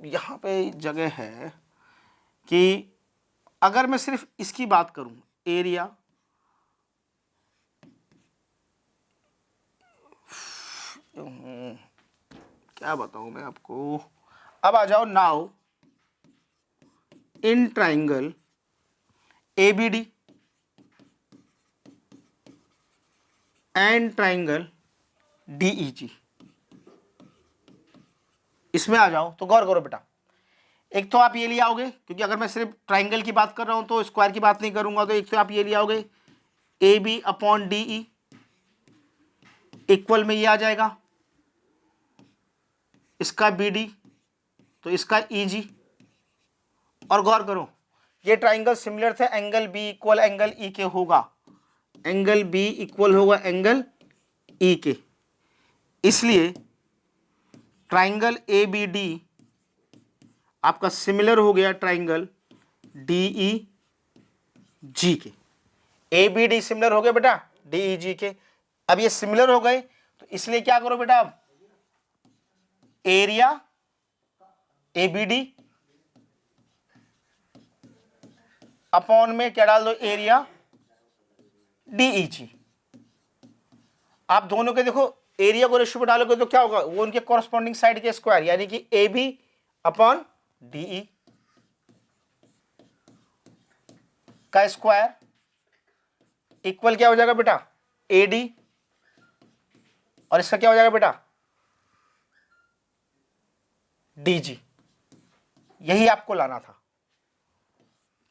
यहां पे जगह है कि अगर मैं सिर्फ इसकी बात करूं एरिया क्या बताऊं मैं आपको, अब आ जाओ now in triangle ABD and triangle DEG, इसमें आ जाओ तो गौर करो बेटा, एक तो आप ये ले आओगे, क्योंकि अगर मैं सिर्फ ट्राइंगल की बात कर रहा हूं तो स्क्वायर की बात नहीं करूंगा, तो एक तो आप ये ले आओगे A B upon D E equal में ये आ जाएगा इसका बी डी, तो इसका ई जी। और गौर करो ये ट्राइंगल सिमिलर थे, angle B equal angle E के होगा, एंगल बी इक्वल होगा एंगल ई के, इसलिए ट्राइंगल ए बी डी आपका सिमिलर हो गया ट्राइंगल डी ई जी के। ए बी डी सिमिलर हो गया बेटा डी ई जी के। अब ये सिमिलर हो गए तो इसलिए क्या करो बेटा, अब area A B D upon में क्या डाल दो, एरिया डी ई जी। आप दोनों के देखो एरिया को रेशियो में डालोगे तो क्या होगा, वो उनके कॉरस्पॉन्डिंग साइड के स्क्वायर, यानी कि A B upon D E का स्क्वायर इक्वल क्या हो जाएगा बेटा, ए डी, और इसका क्या हो जाएगा बेटा, डी जी। यही आपको लाना था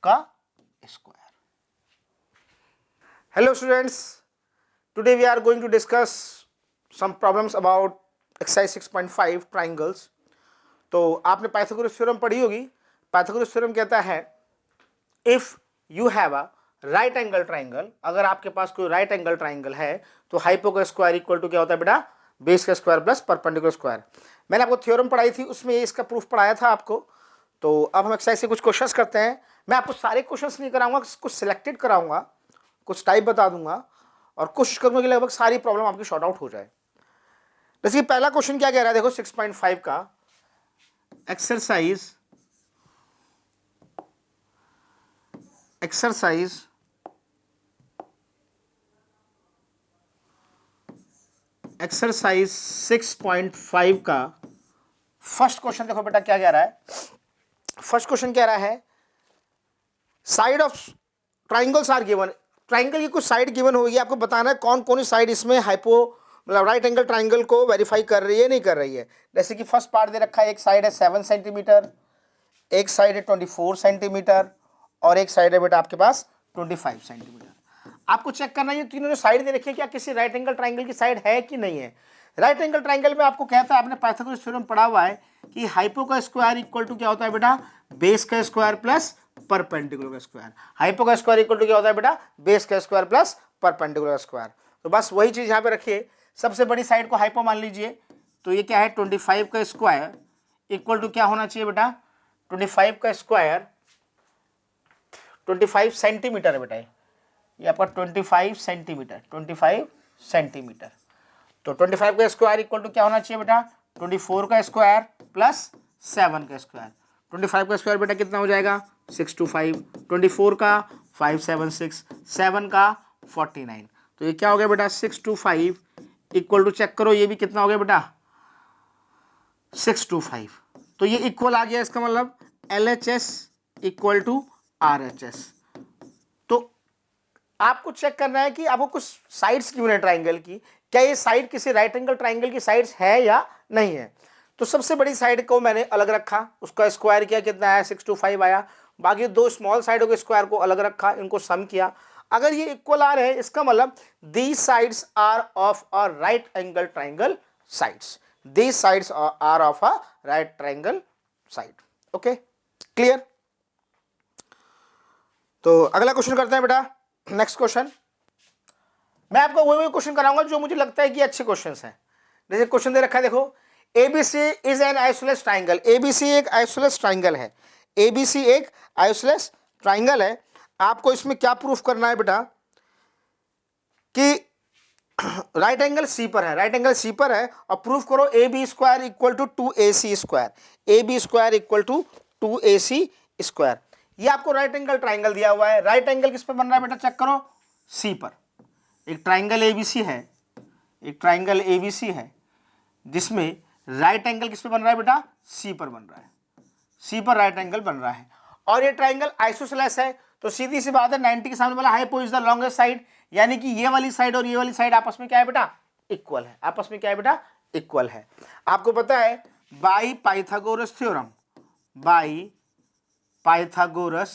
का square. Hello students, today we are going to discuss some problems about exercise 6.5 triangles. तो आपने पाइथागोरस थ्योरम पढ़ी होगी। पाइथागोरस थ्योरम कहता है if you have a right angle triangle, अगर आपके पास कोई राइट एंगल ट्राइंगल है तो हाइपो का स्क्वायर इक्वल टू क्या होता है बेटा, बेस का स्क्वायर प्लस परपेंडिकुलर स्क्वायर। मैंने आपको थ्योरम पढ़ाई थी, उसमें ये इसका प्रूफ पढ़ाया था आपको। तो अब हम एक्सरसाइज से कुछ क्वेश्चंस करते हैं। मैं आपको सारे क्वेश्चंस नहीं कराऊंगा, कुछ सिलेक्टेड कराऊंगा, कुछ टाइप बता दूंगा और कोशिश करूंगा कि लगभग सारी प्रॉब्लम आपकी शॉर्ट आउट हो जाए। जैसे पहला क्वेश्चन क्या कह रहा है, देखो 6.5 का एक्सरसाइज 6.5 का फर्स्ट क्वेश्चन देखो बेटा क्या कह रहा है। फर्स्ट क्वेश्चन कह रहा है side of triangles are given, triangle की कुछ साइड गिवन होगी, आपको बताना है कौन कौन सी साइड इसमें हाइपो मतलब राइट एंगल ट्राइंगल को वेरीफाई कर रही है नहीं कर रही है। जैसे कि फर्स्ट पार्ट दे रखा है, एक साइड है 7 सेंटीमीटर, एक साइड है 24 सेंटीमीटर और एक साइड है बेटा आपके पास 25 सेंटीमीटर। आपको चेक करना है ये तीनों जो साइड दे रखी है क्या किसी राइट एंगल ट्राइंगल की साइड है कि नहीं है। राइट एंगल ट्राइंगल में आपको कहता है, आपने पाइथागोरस थ्योरम पढ़ा हुआ है कि हाइपो का स्क्वायर इक्वल टू क्या होता है बेटा, बेस का स्क्वायर प्लस परपेंडिकुलर का स्क्वायर। हाइपो का स्क्वायर इक्वल टू क्या होता है बेटा, बेस का स्क्वायर प्लस परपेंडिकुलर का स्क्वायर। तो बस वही चीज यहाँ पे रखिए, सबसे बड़ी साइड को हाइपो मान लीजिए, तो ये क्या है 25 का स्क्वायर इक्वल टू क्या होना चाहिए बेटा, 25 का स्क्वायर 25 सेंटीमीटर है बेटा, ये आपका 25 सेंटीमीटर, 25 सेंटीमीटर। तो 25 का स्क्वायर इक्वल टू क्या होना चाहिए बेटा, 24 का स्क्वायर प्लस 7 का स्क्वायर। 25 का स्क्वायर बेटा कितना हो जाएगा 625, 24 का 576, 7 का 49। तो ये क्या हो गया बेटा 625 इक्वल टू, चेक करो ये भी कितना हो गया बेटा 625। तो ये इक्वल आ गया, इसका मतलब LHS इक्वल टू RHS। तो आपको चेक करना है कि आपको कुछ साइड्स गिवन है ट्राइंगल की, क्या ये साइड किसी राइट एंगल ट्राइंगल की साइड्स है या नहीं है। तो सबसे बड़ी साइड को मैंने अलग रखा, उसका स्क्वायर किया, कितना आया 625 आया। बाकी दो स्मॉल साइडों के स्क्वायर को अलग रखा, इनको सम किया। अगर ये इक्वल आ रहे हैं इसका मतलब these sides are of a right angle triangle sides, these sides are of a right triangle side. Okay clear. तो अगला क्वेश्चन करते हैं बेटा, नेक्स्ट क्वेश्चन। मैं आपको वही क्वेश्चन कराऊंगा जो मुझे लगता है कि अच्छे क्वेश्चंस हैं। जैसे क्वेश्चन दे रखा है देखो, ABC is an isosceles triangle. ABC एक आइसोसेलेस ट्राइंगल है, ABC एक आइसोसेलेस ट्राइंगल है। आपको इसमें क्या प्रूफ करना है बेटा कि राइट एंगल सी पर है, राइट एंगल सी पर है, और प्रूफ करो AB square equal to 2AC square, AB square equal to 2AC square. ये आपको राइट एंगल ट्राइंगल दिया हुआ है। राइट एंगल किस पे बन रहा है बेटा, चेक करो सी पर। एक ट्राइंगल ABC है, एक ट्राइंगल ABC है जिसमें राइट एंगल किस पे बन रहा है बेटा, सी पर बन रहा है, सी पर राइट एंगल बन रहा है। और ये ट्राइंगल आइसोसेलेस है, तो सीधी सी बात है 90 के सामने वाला hypo is the longest side, यानी कि ये वाली साइड और ये वाली साइड आपस में क्या है बेटा, इक्वल है। आपस में क्या है बेटा, इक्वल है। आपको पता है by Pythagoras theorem, by Pythagoras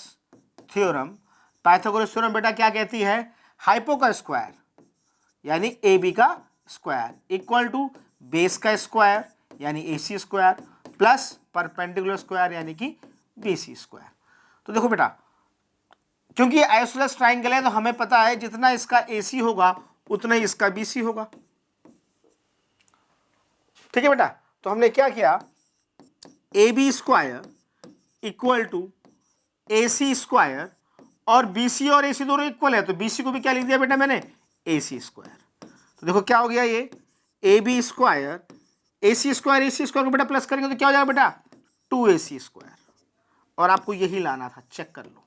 theorem. Pythagoras theorem बेटा क्या कहती है, हाइपो का स्क्वायर यानी ए बी का स्क्वायर इक्वल टू बेस का स्क्वायर यानी ए C square plus perpendicular square यानी कि बी सी स्क्वायर। तो देखो बेटा, क्योंकि ये आइसोसेलेस ट्राइंगल है तो हमें पता है जितना इसका ए सी होगा उतना ही इसका बी सी होगा। ठीक है बेटा, तो हमने क्या किया, A B square equal to A C square और बी सी और ए सी दोनों इक्वल है तो बी सी को भी क्या लिख दिया बेटा मैंने, ए सी स्क्वायर। तो देखो क्या हो गया, ये A B square A C square को बेटा प्लस करेंगे तो क्या हो जाएगा बेटा, 2ac स्क्वायर। और आपको यही लाना था, चेक कर लो,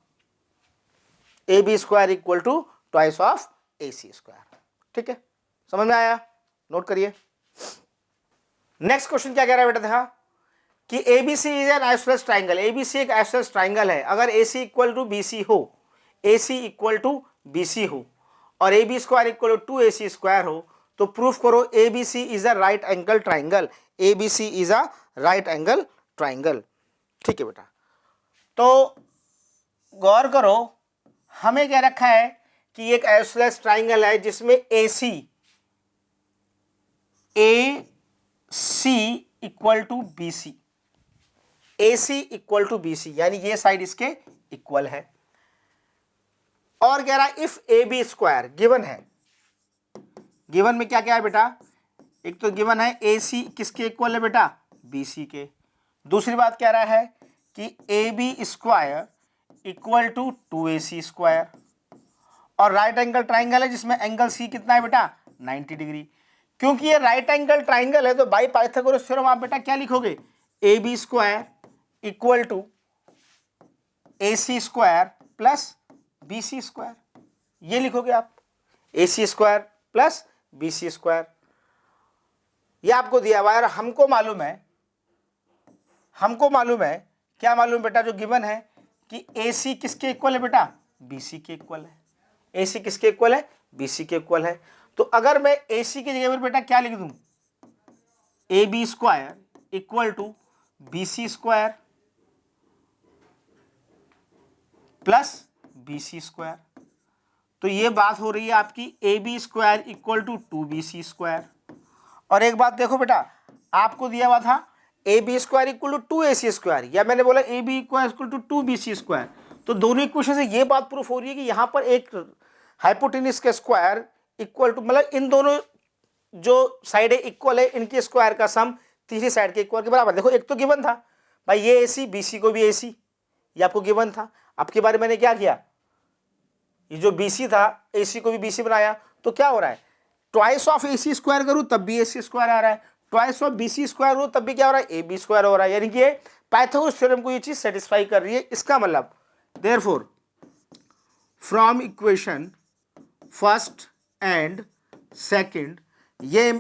A B square equal to twice of A C square. ठीक है, समझ में आया, नोट करिए। नेक्स्ट क्वेश्चन क्या कह रहा है बेटा, देखा कि ABC is an isosceles triangle, ABC एक आइसोसेलेस ट्राइंगल है। अगर AC इक्वल टू BC हो, AC इक्वल टू BC हो और AB square equal to 2AC square हो तो प्रूफ करो ABC is a right angle triangle, ABC is a right angle triangle. ठीक है बेटा, तो गौर करो, हमें क्या रखा है कि एक आइसोसेलेस ट्राइंगल है जिसमें AC equal to BC, AC equal to BC यानी ये साइड इसके इक्वल है। और कह रहा है इफ AB स्क्वायर गिवन है, गिवन में क्या क्या है बेटा, एक तो गिवन है AC किसके इक्वल है बेटा, BC के। दूसरी बात कह रहा है कि AB square equal to 2AC square और राइट एंगल ट्राइंगल है जिसमें एंगल C कितना है बेटा, 90 डिग्री। क्योंकि ये राइट एंगल ट्राइंगल है तो बाई पाइथागोरस थ्योरम आप बेटा क्या लिखोगे, AB square equal to AC square plus BC square, ये लिखोगे आप, AC square plus BC square. ये आपको दिया हुआ है और हमको मालूम है, क्या मालूम बेटा, जो गिवन है कि AC किसके इक्वल है बेटा, BC के इक्वल है। AC किसके इक्वल है, BC के इक्वल है। तो अगर मैं AC की जगह पर बेटा क्या लिख दूं, AB square equal to BC square plus BC square, तो ये बात हो रही है आपकी AB square equal to 2BC square. और एक बात देखो बेटा, आपको दिया हुआ था AB square equal to 2AC square या मैंने बोला AB equal to 2BC square, तो दोनों इक्वेशन से ये बात प्रूफ हो रही है कि यहाँ पर एक हाइपोटेन्यूज का स्क्वायर इक्वल टू, मतलब इन दोनों जो साइड इक्वल है इनके स्क्वायर का सम तीसरी साइड के इक्वल के बराबर। देखो एक तो गिवन था भाई ये AC BC को भी AC, ये आपको गिवन था। आपके बारे मैंने क्या किया, ये जो BC था AC को भी BC बनाया, तो क्या हो रहा है, ट्वाइस ऑफ AC स्क्वायर करूं तब भी AC स्क्वायर आ रहा है, ट्वाइस ऑफ BC स्क्वायर हो तब भी क्या हो रहा है, AB स्क्वायर हो रहा है। यानी कि पाइथागोरस थ्योरम को ये चीज सेटिस्फाई कर रही है। इसका मतलब therefore from equation first and second ये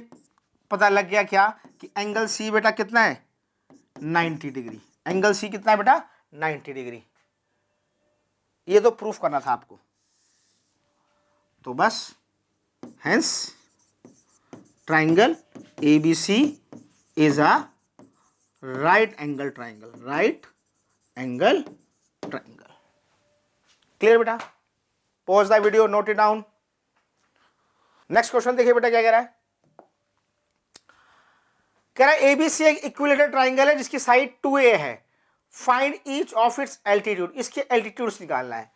पता लग गया क्या कि एंगल C बेटा कितना है, 90 डिग्री। एंगल C कितना है बेटा, 90 डिग्री। ये तो प्रूफ करना था आपको, तो बस hence triangle ABC is a right angle triangle, right angle triangle. Clear बेटा, pause the video, note it down. Next question देखिए बेटा क्या कह रहा है, कह रहा है ABC एक इक्विलेटरल ट्राइंगल है जिसकी साइड 2A है, find each of its altitude, इसके एल्टीट्यूड्स निकालना है।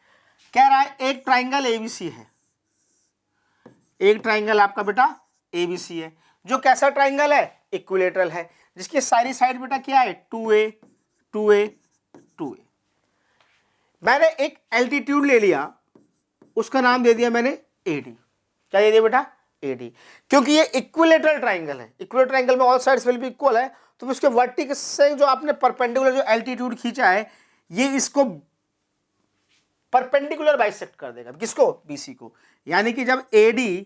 कह रहा है एक ट्राइंगल ABC है, एक ट्राइंगल आपका बेटा ABC है जो कैसा ट्राइंगल है, इक्विलेटरल है, जिसकी सारी साइड बेटा क्या है, 2A 2A 2A। मैंने एक एल्टीट्यूड ले लिया, उसका नाम दे दिया मैंने AD। क्या दे दिया बेटा, AD, क्योंकि ये इक्विलेटरल ट्राइंगल है। इक्विलेटरल ट्राइंगल में all sides will be equal है, तो उसके वर्टिकल से जो आपने परपेंडिकुलर जो एल्टीट्यूड खींचा है ये इसको परपेंडिकुलर बाइसेक्ट कर देगा, किसको, BC को। यानी कि जब AD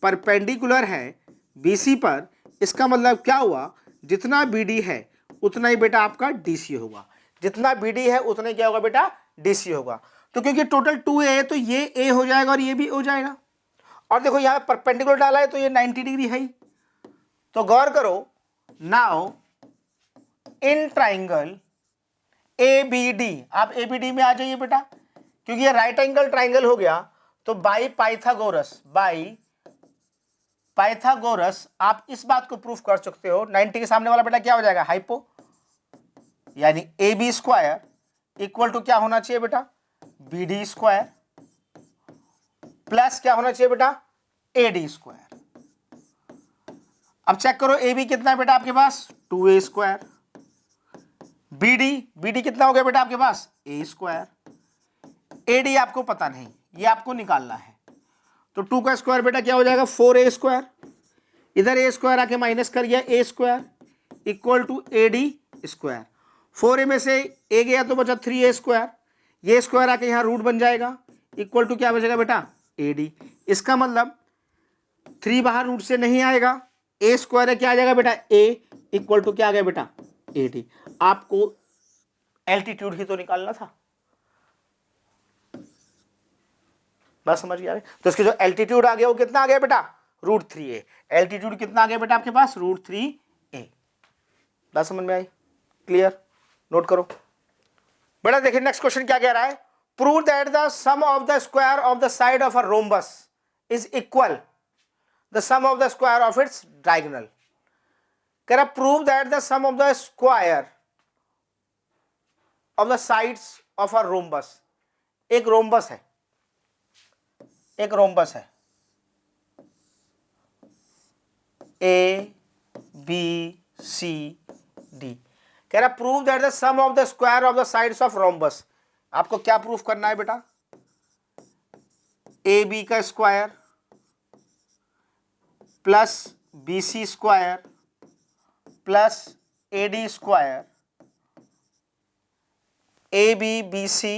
परपेंडिकुलर है BC पर, इसका मतलब क्या हुआ, जितना BD है उतना ही बेटा आपका DC होगा, जितना BD है उतना क्या होगा बेटा, DC होगा। तो क्योंकि टोटल 2A है तो ये A हो जाएगा और ये भी हो जाएगा। और देखो यहाँ परपेंडिकुलर डाला है तो ये 90 डिग्री है ही। तो गौर करो, now in triangle A B D, आप ए बी डी में आ जाइए बेटा, क्योंकि ये राइट एंगल ट्राइंगल हो गया, तो बाई पाइथागोरस आप इस बात को प्रूफ कर सकते हो, 90 के सामने वाला बेटा क्या हो जाएगा, हाइपो, यानी A B square equal to क्या होना चाहिए बेटा, बी डी स्क्वायर, प्लस क्या होना चाहिए बेटा, ए डी स्क्वायर। अब चेक करो ए बी कितना है बेटा आपके पास, 2a स्क्वायर, बी डी कितना हो गया बेटा आपके पास, ए स्क्वायर, ए डी आपको पता नहीं, ये आपको निकालना है, तो 2 का स्क्वायर बेटा क्या हो जाएगा, 4a स्क्वायर, इधर a स्क्वायर आके माइनस कर गया, a square equal to A D square, 4a में से a गया तो बचा 3a स्क्वायर, ये स्क्वायर आके यहाँ रूट बन जाएगा, इक्वल टू क्या बचेगा बेटा, ए डी। इसका मतलब 3 बाहर रूट से नहीं आएगा, a स्क्वायर है क्या आ जाएगा बेटा, a इक्वल टू क्या आ गया बेटा, ए डी। आपको एल्टीट्यूड ही तो निकालना था, बात समझ गया। तो इसके जो एल्टीट्यूड आ गया वो कितना आ गया बेटा, √3a। एल्टीट्यूड कितना आ गया बेटा आपके पास, √3a। बात समझ में आई, क्लियर, नोट करो बेटा। देखिए नेक्स्ट क्वेश्चन क्या कह रहा है, prove that the sum of the square of the side of a rhombus is equal the sum of the square of its diagonal. कह रहा prove that the sum of the square of the sides of a rhombus, एक rhombus है, एक rhombus है, ए B C D. कह रहा prove that the sum of the square of the sides of rhombus. आपको क्या प्रूफ करना है बेटा, ए बी का square plus B C square plus A D square, A B B C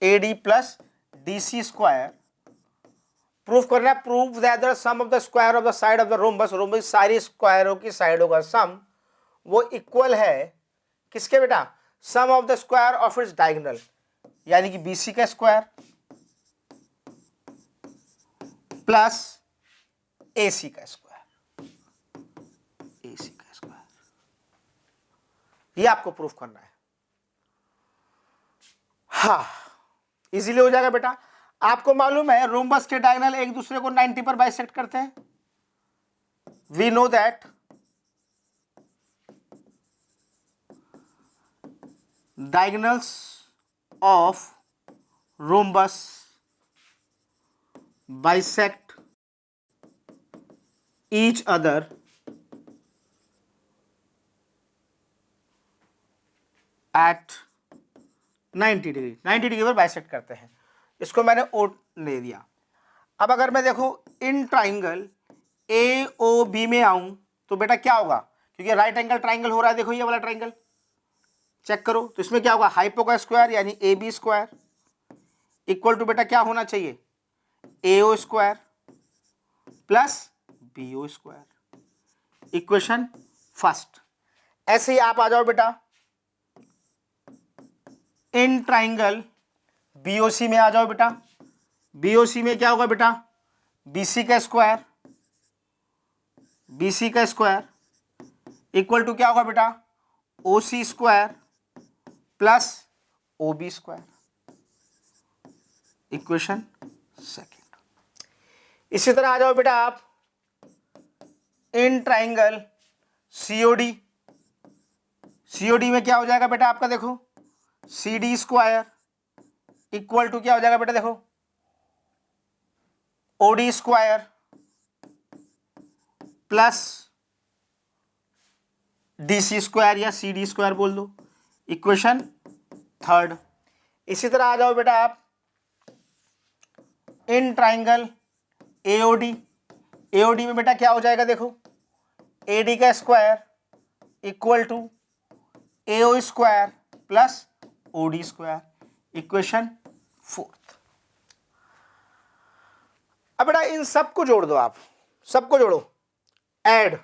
A D plus D C square, proof करना है, proof that the sum of the square of the side of the rhombus, rhombus सारी स्क्वायरों की साइडों का सम वो equal है किसके बेटा, sum of the square of its diagonal, यानी कि बीसी का स्क्वायर प्लस एसी का स्क्वायर, एसी का स्क्वायर, ये आपको प्रूफ करना है। हाँ इजीली हो जाएगा बेटा। आपको मालूम है रोम्बस के डायगोनल एक दूसरे को 90 पर बाइसेक्ट करते हैं। We know that diagonals of rhombus bisect each other at 90 degree, 90 degree पर बाइसेक्ट करते हैं। इसको मैंने ओ ले दिया। अब अगर मैं देखूं इन ट्राइंगल ए ओ बी में आऊं तो बेटा क्या होगा, क्योंकि राइट एंगल ट्राइंगल हो रहा है, देखो ये वाला ट्राइंगल चेक करो, तो इसमें क्या होगा, हाइपो का स्क्वायर यानी A B square equal to बेटा क्या होना चाहिए, A O square plus B O square, equation first. ऐसे ही आप आ जाओ बेटा इन ट्राइंगल बीओसी में आ जाओ बेटा, बीओसी में क्या होगा बेटा, बीसी का स्क्वायर, बीसी का स्क्वायर इक्वल टू क्या होगा बेटा, ओसी स्क्वायर प्लस ओबी स्क्वायर, इक्वेशन सेकेंड। इसी तरह आ जाओ बेटा आप इन ट्राइंगल सीओडी, सीओडी में क्या हो जाएगा बेटा आपका, देखो C D square equal to क्या हो जाएगा बेटा, देखो OD square plus DC square या सी डी स्क्वायर बोल दो, इक्वेशन थर्ड। इसी तरह आ जाओ बेटा आप इन ट्राइंगल एओडी, एओडी में बेटा क्या हो जाएगा, देखो एडी का square equal to AO square plus OD square, equation fourth. अब बेटा इन सबको जोड़ दो, आप सबको जोड़ो, add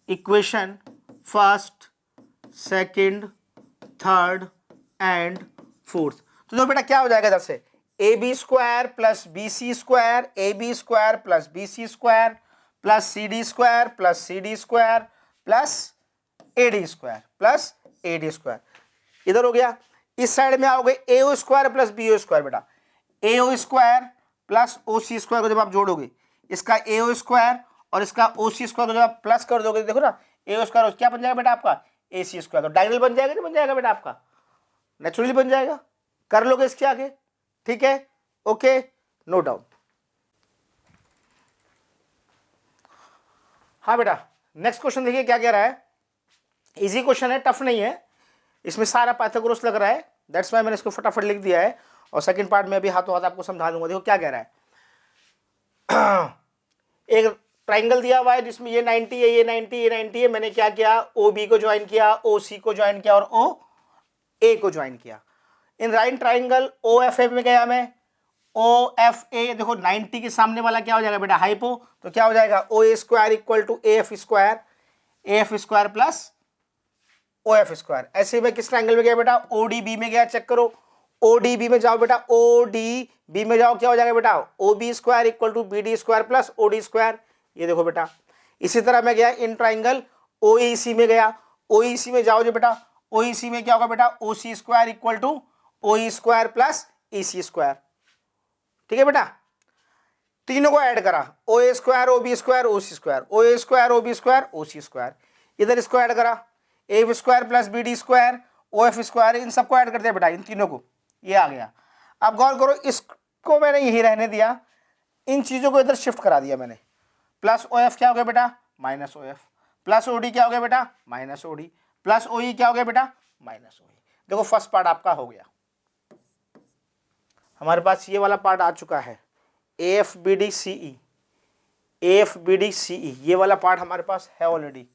equation first second third and fourth. तो बेटा क्या हो जाएगा इधर से, A B square plus B C square, A B square plus B C square plus C D square plus C D square plus A D square plus A D square, इधर हो गया। इस साइड में आओगे A O square plus B O square बेटा, A O square plus O C square को जब आप जोड़ोगे, इसका ए ओ स्क्वायर और इसका ओ सी स्क्वायर को जब आप प्लस कर दोगे, देखो ना ए ओ स्क्वायर क्या बन जाएगा बेटा आपका ए सी स्क्वायर, तो डायगोनल बन जाएगा नहीं बन जाएगा बेटा आपका, नेचुरली बन जाएगा, कर लोगे इसके आगे, ठीक है, ओके, नो डाउट। हाँ बेटा नेक्स्ट क्वेश्चन देखिए क्या कह रहा है, इजी क्वेश्चन है, टफ नहीं है, इसमें सारा पाइथागोरस लग रहा है, दैट्स वाई मैंने इसको फटाफट लिख दिया है, और सेकंड पार्ट में अभी हाथों हाथ आपको समझा दूंगा। देखो क्या कह रहा है एक ट्राइंगल दिया हुआ है जिसमें ये 90 है, ये 90, ये 90 है, मैंने क्या किया, ओ बी को ज्वाइन किया, ओ सी को ज्वाइन किया और ओ ए को ज्वाइन किया। In right triangle O F A में गया मैं, ओ एफ ए, देखो 90 के सामने वाला क्या हो जाएगा बेटा हाइपो, तो क्या हो जाएगा O A square equal to A F square plus O F square. ऐसे में किस ट्राइंगल में गया बेटा, ओ डी बी में गया, चेक करो, ओ डी बी में जाओ बेटा, ओ डी बी में जाओ, क्या हो जाएगा बेटा O B square equal to B D square plus O D square, ये देखो बेटा। इसी तरह मैं गया इन ट्राइंगल ओ ई सी में गया, ओ ई सी में जाओ जो बेटा, ओ ई सी में क्या होगा बेटा O C square equal to O E square plus E C square, ठीक है बेटा। तीनों को ऐड करा, O A square O B square O C square, O A square O B square O C square, इधर इसको add करा A F square plus B D square O F square, इन सबको ऐड कर दिया बेटा, इन तीनों को, ये आ गया। अब गौर करो इसको मैंने यही रहने दिया, इन चीज़ों को इधर शिफ्ट करा दिया मैंने, प्लस ओ एफ क्या हो गया बेटा minus O F, plus O D क्या हो गया बेटा minus O D, plus O E क्या हो गया बेटा माइनस ओ ई। देखो फर्स्ट पार्ट आपका हो गया, हमारे पास ये वाला पार्ट आ चुका है, A F B D C E, A F B D C E, ये वाला पार्ट हमारे पास है ऑलरेडी।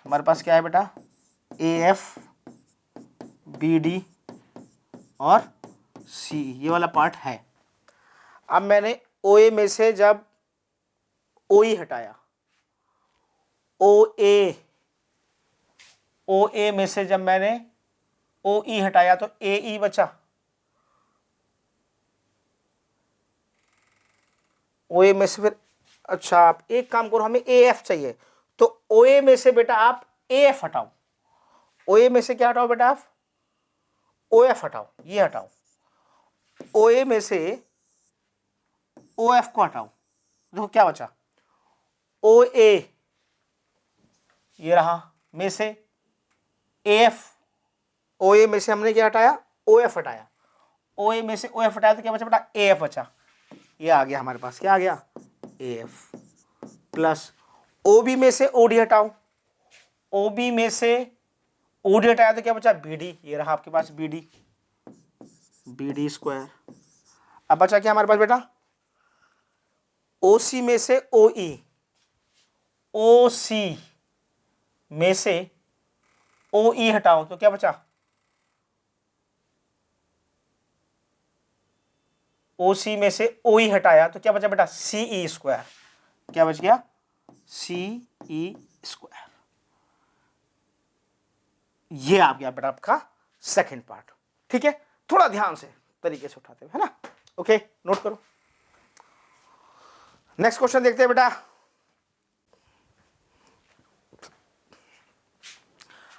हमारे पास क्या है बेटा ए एफ बी डी और सी ई, ये वाला पार्ट है। अब मैंने ओ ए में से जब ओ ई हटाया, ओ ए में से जब मैंने ओ ई हटाया तो ए ई बचा, ओ ए में से फिर, अच्छा आप एक काम करो, हमें ए एफ चाहिए, तो ओ ए में से बेटा आप ए एफ हटाओ, ओ ए में से क्या हटाओ बेटा आप ओ एफ हटाओ, ये हटाओ, ओ ए में से ओ एफ को हटाओ, देखो क्या बचा ओ ए, ये रहा में से ए एफ, ओ ए में से हमने क्या हटाया ओ एफ हटाया, ओ ए में से ओ एफ हटाया तो क्या बचा बेटा ए एफ बचा, ये आ गया हमारे पास, क्या आ गया A F plus O B में से ओ डी हटाओ, ओ बी में से ओ डी हटाया तो क्या बचा बी डी, ये रहा आपके पास बी डी स्क्वायर। अब बचा क्या हमारे पास बेटा ओ सी में से ओ ई, ओ सी में से ओ ई हटाओ तो क्या बचा ओ सी में से ओ ई हटाया तो क्या बचा बेटा सी ई स्क्वायर, क्या बच गया सी ई स्क्वायर। ये आ गया बेटा आपका सेकंड पार्ट, ठीक है, थोड़ा ध्यान से तरीके से उठाते हुए, है ना, ओके नोट करो। नेक्स्ट क्वेश्चन देखते हैं बेटा,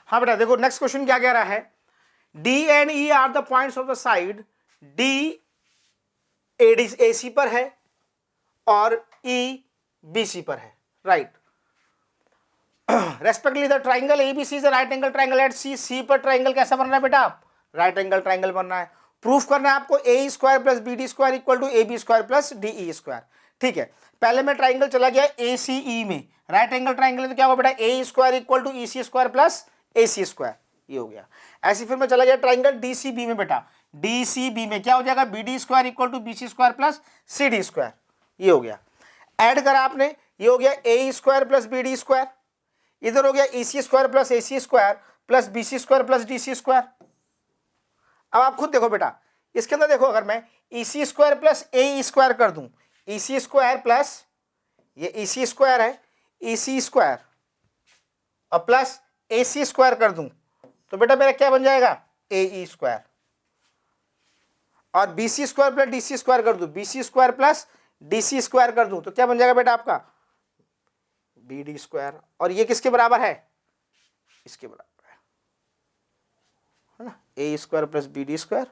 हाँ बेटा देखो नेक्स्ट क्वेश्चन क्या कह रहा है, D and E are the points of the side, D AD A C पर है और ई बी सी पर है, right. Respectively the triangle ABC is a right angle triangle at C, C पर ट्राइंगल कैसा बनना है बेटा आप राइट एंगल ट्राइंगल बनना है। प्रूफ करना है आपको A square plus B D square equal to A B square plus D E square, ठीक है। पहले मैं ट्राइंगल चला गया ए सी ई में, राइट एंगल ट्राइंगल तो क्या होगा बेटा A square equal to E C square plus A C square, ये हो गया। ऐसे फिर मैं चला गया ट्राइंगल डी सी बी में बेटा, डी सी बी में क्या हो जाएगा B D square equal to B C square plus C D square, ये हो गया। ऐड करा आपने, ये हो गया A square plus B D square, इधर हो गया E C square plus A C square plus B C square plus D C square. अब आप खुद देखो बेटा, इसके अंदर देखो, अगर मैं ई सी स्क्वायर प्लस ए स्क्वायर कर दूं, ई सी स्क्वायर प्लस ये ई सी स्क्वायर है, ई सी स्क्वायर और प्लस ए सी स्क्वायर कर दूं तो बेटा मेरा क्या बन जाएगा ए ई स्क्वायर, और B C square plus D C square कर दूं, B C square plus D C square कर दूं तो क्या बन जाएगा बेटा आपका बी डी स्क्वायर, और ये किसके बराबर है इसके बराबर है ना, A square plus B D square,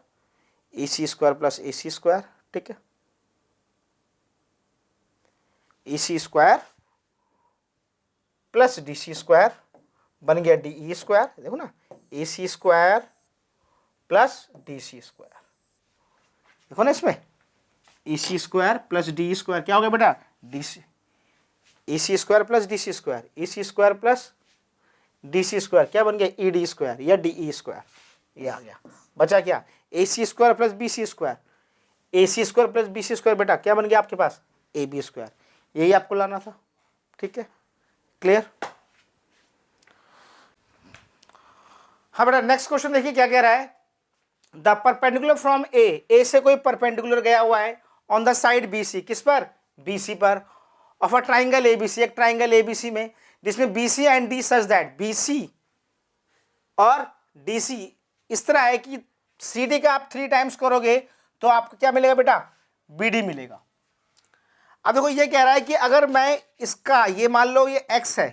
A C square plus A C square, ठीक है, A C square plus D C square बन गया डी ई स्क्वायर, देखो ना, A C square plus D C square, देखो ना इसमें A C square plus D square क्या हो गया बेटा, D C, A C square plus D C square, A C square plus D C square क्या बन गया, ई डी स्क्वायर या डी ई स्क्वायर, ये आ गया। बचा क्या, A C square plus B C square, A C square plus B C square बेटा क्या बन गया आपके पास, ए बी स्क्वायर, यही आपको लाना था, ठीक है, क्लियर। हाँ बेटा नेक्स्ट क्वेश्चन देखिए क्या कह रहा है, द परपेंडिकुलर फ्रॉम ए से कोई परपेंडिकुलर गया हुआ है on the side B C, किस पर, बी सी पर, ऑफ अ ट्राइंगल एबीसी, एक ट्राइंगल एबीसी में जिसमें BC and D such that, BC और डीसी इस तरह है कि सीडी का आप 3 टाइम्स करोगे तो आपको क्या मिलेगा बेटा, बीडी मिलेगा। अब देखो ये कह रहा है कि अगर मैं इसका, ये मान लो ये x है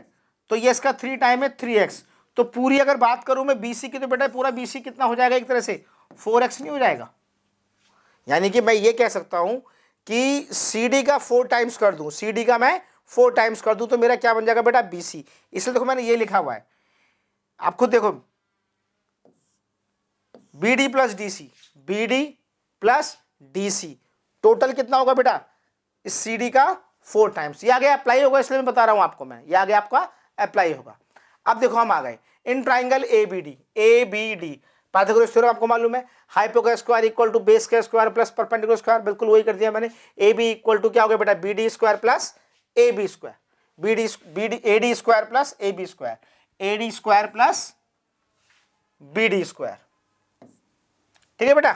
तो ये इसका 3 टाइम है 3x, तो पूरी अगर बात करूं मैं BC की तो बेटा पूरा BC कितना हो जाएगा, एक तरह से 4x नहीं हो जाएगा। यानी कि मैं ये कह सकता हूं कि CD का 4 टाइम्स कर दूं, CD का मैं 4 टाइम्स कर दूं तो मेरा क्या बन जाएगा बेटा, BC। इसलिए देखो मैंने ये लिखा हुआ है, आप खुद देखो, BD plus DC, BD plus DC total कितना होगा बेटा, इस CD का 4 टाइम्स, ये आगे अप्लाई होगा, इसलिए मैं बता रहा हूं आपको, मैं ये आगे आपका अप्लाई होगा। अब देखो हम आ गए in triangle ABD, Pythagoras theorem आपको मालूम है, hypotenuse square equal to base का स्क्वायर प्लस परपेंडिकुलर स्क्वायर, बिल्कुल वही कर दिया मैंने। AB इक्वल टू क्या हो गया बेटा, BD square plus AB square, AD square plus AB square, AD square plus BD square, ठीक है बेटा,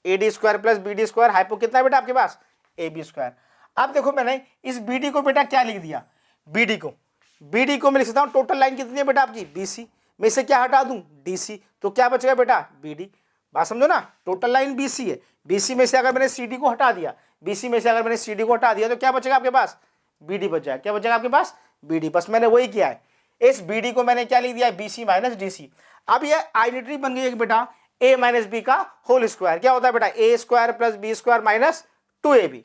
AD square plus BD square, hypo कितना है बेटा आपके पास, AB स्क्वायर। अब देखो मैंने इस BD को बेटा क्या लिख दिया, BD को मैं लिख सकता हूं टोटल लाइन कितनी है बेटा आपकी, BC, मैं इसे क्या हटा दूं, DC, तो क्या बचेगा बेटा, BD। बात समझो ना, टोटल लाइन BC है, BC में से अगर मैंने CD को हटा दिया, BC में से अगर मैंने CD को हटा दिया तो क्या बचेगा आपके पास, BD बच जाएगा, क्या बचेगा आपके पास, BD। बस मैंने वही किया है, इस BD को मैंने क्या लिख दिया, BC माइनस DC। अब ये आइडेंटिटी बन गई है बेटा A माइनस बी का होल स्क्वायर, क्या होता है बेटा, A square plus B square minus 2AB।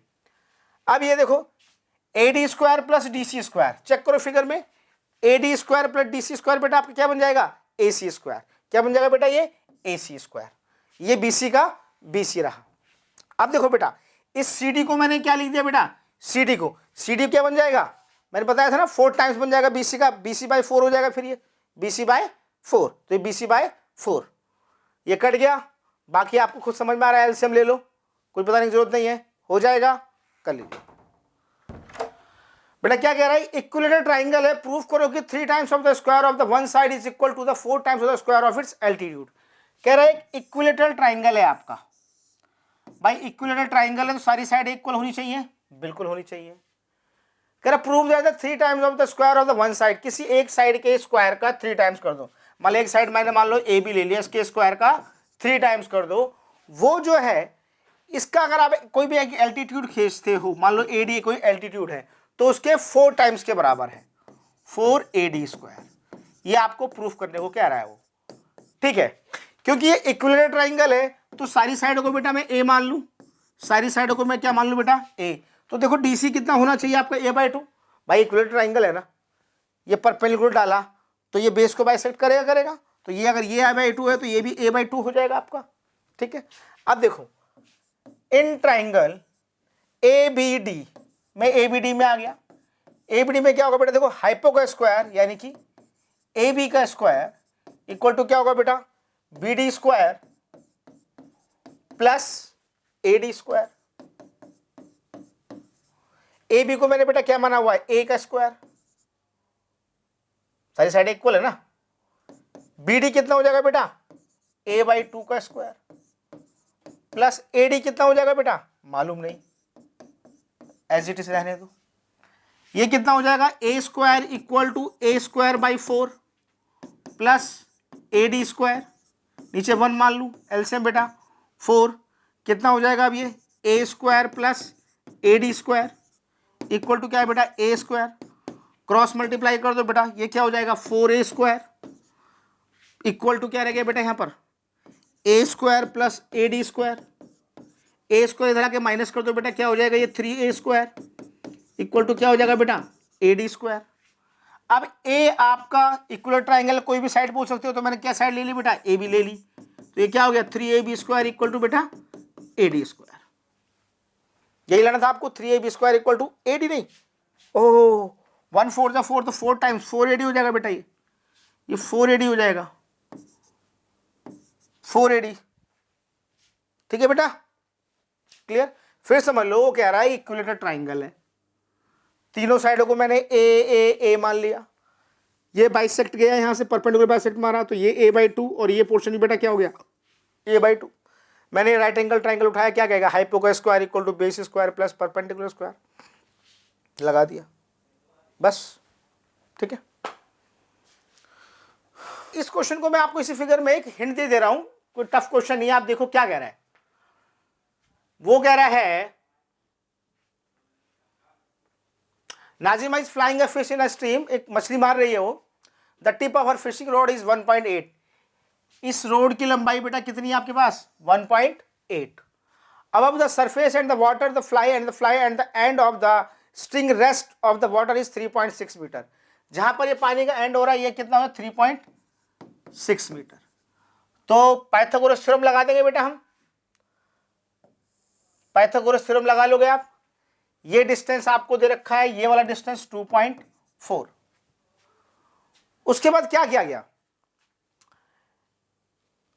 अब ये देखो AD square plus DC square, check करो फिगर में, AD square plus DC square बेटा आपका क्या बन जाएगा, AC स्क्वायर, क्या बन जाएगा बेटा, ये AC स्क्वायर, ये BC का BC रहा। अब देखो बेटा इस CD को मैंने क्या लिख दिया बेटा, CD क्या बन जाएगा, मैंने बताया था ना 4 टाइम्स बन जाएगा BC का, BC बाई 4 हो जाएगा, फिर ये BC बाई 4, तो ये BC बाई 4 ये कट गया, बाकी आपको खुद समझ में आ रहा है, एलसीएम ले लो, कुछ बताने की जरूरत नहीं है, हो जाएगा, कर लीजिए। बेटा क्या कह रहा है, इक्विलेटरल ट्राइंगल है, प्रूफ करो कि 3 times of the square of the one side is equal to the 4 times of the square of its altitude. कह रहा है इक्विलेटरल ट्राइंगल है आपका, भाई इक्विलेटरल ट्राइंगल है तो सारी साइड इक्वल होनी चाहिए, बिल्कुल होनी चाहिए। कह रहा prove that 3 times of the square of the one side, किसी एक साइड के स्क्वायर का 3 टाइम्स कर दो, मान लो एक साइड मैंने मान लो AB ले लिया, इसके स्क्वायर का 3 टाइम्स कर दो, वो जो है इसका अगर आप कोई भी एक एल्टीट्यूड खींचते हो, मान लो AD कोई एल्टीट्यूड है तो उसके 4 टाइम्स के बराबर है, 4AD स्क्वायर, ये आपको प्रूफ करने को कह रहा है वो, ठीक है। क्योंकि ये इक्विलेटरल ट्राइंगल है तो सारी साइडों को बेटा मैं A मान लूं, सारी साइडों को मैं क्या मान लूं बेटा, A। तो देखो DC कितना होना चाहिए आपका, A/2, भाई इक्विलेटरल ट्राइंगल है ना, ये परपेंडिकुलर डाला तो ये बेस को बाइसेक्ट करेगा, तो ये अगर ये A/2 है तो ये भी A/2 हो जाएगा आपका, ठीक है। अब देखो इन ट्राइंगल ABD, मैं ABD में आ गया, ABD में क्या होगा बेटा, देखो हाइपो का स्क्वायर यानी कि AB का स्क्वायर इक्वल टू क्या होगा बेटा, BD square plus AD square. AB को मैंने बेटा क्या माना हुआ है, A का स्क्वायर, सारी साइड इक्वल है ना। BD कितना हो जाएगा बेटा, A/2 का स्क्वायर प्लस AD कितना हो जाएगा बेटा, मालूम नहीं, एज इट इज रहने दो। ये कितना हो जाएगा, A square equal to A square by 4 plus AD square, नीचे 1 मान लू, एलसीएम बेटा 4 कितना हो जाएगा, अब ये A square plus AD square equal to क्या है बेटा, A स्क्वायर, क्रॉस मल्टीप्लाई कर दो बेटा, ये क्या हो जाएगा 4A स्क्वायर इक्वल टू क्या रह गया बेटा यहाँ पर A square plus A D square, A square इधर आके माइनस कर दो बेटा, क्या हो जाएगा ये 3a स्क्वायर इक्वल टू क्या हो जाएगा बेटा ए डी स्क्वायर। अब ए आपका इक्वल ट्राइंगल कोई भी साइड बोल सकते हो, तो मैंने क्या साइड ले ली बेटा ए भी ले ली, तो ये क्या हो गया 3ab स्क्वायर इक्वल टू बेटा ए डी स्क्वायर। यही लेना था आपको 3ab square equal to A D, नहीं ओह 1 4 जा 4 तो 4 टाइम्स 4ad हो जाएगा बेटा, ये 4ad हो जाएगा 4ad। ठीक है बेटा क्लियर। फिर समझ लो वो कह रहा है इक्विलेटर ट्राइंगल है, तीनों साइडों को मैंने ए ए ए मान लिया, ये बाइसेक्ट गया यहां से परपेंडिकुलर बाइसेक्ट मारा, तो ये a/2 और ये पोर्शन भी बेटा क्या हो गया a/2। मैंने राइट एंगल ट्राइंगल उठाया, क्या कहेगा hypotenuse square equal to base square plus perpendicular square लगा दिया बस। ठीक है, इस क्वेश्चन को मैं आपको इसी फिगर में एक हिंट दे रहा हूं, कोई टफ क्वेश्चन नहीं है। आप देखो क्या कह रहा है, वो कह रहा है Nazima is flying a fish in a stream, एक मछली मार रही है वो, the tip of her fishing road is 1.8, इस रोड की लंबाई बेटा कितनी है आपके पास 1.8। above the surface and the water the fly and the end of the string rest of the water is 3.6 metre, जहां पर ये पानी का एंड हो रहा है ये कितना होगा 3.6 मीटर। तो पाइथागोरस थ्योरम लगा देंगे बेटा हम, पाइथागोरस थ्योरम लगा लोगे आप। ये डिस्टेंस आपको दे रखा है, ये वाला डिस्टेंस 2.4। उसके बाद क्या किया गया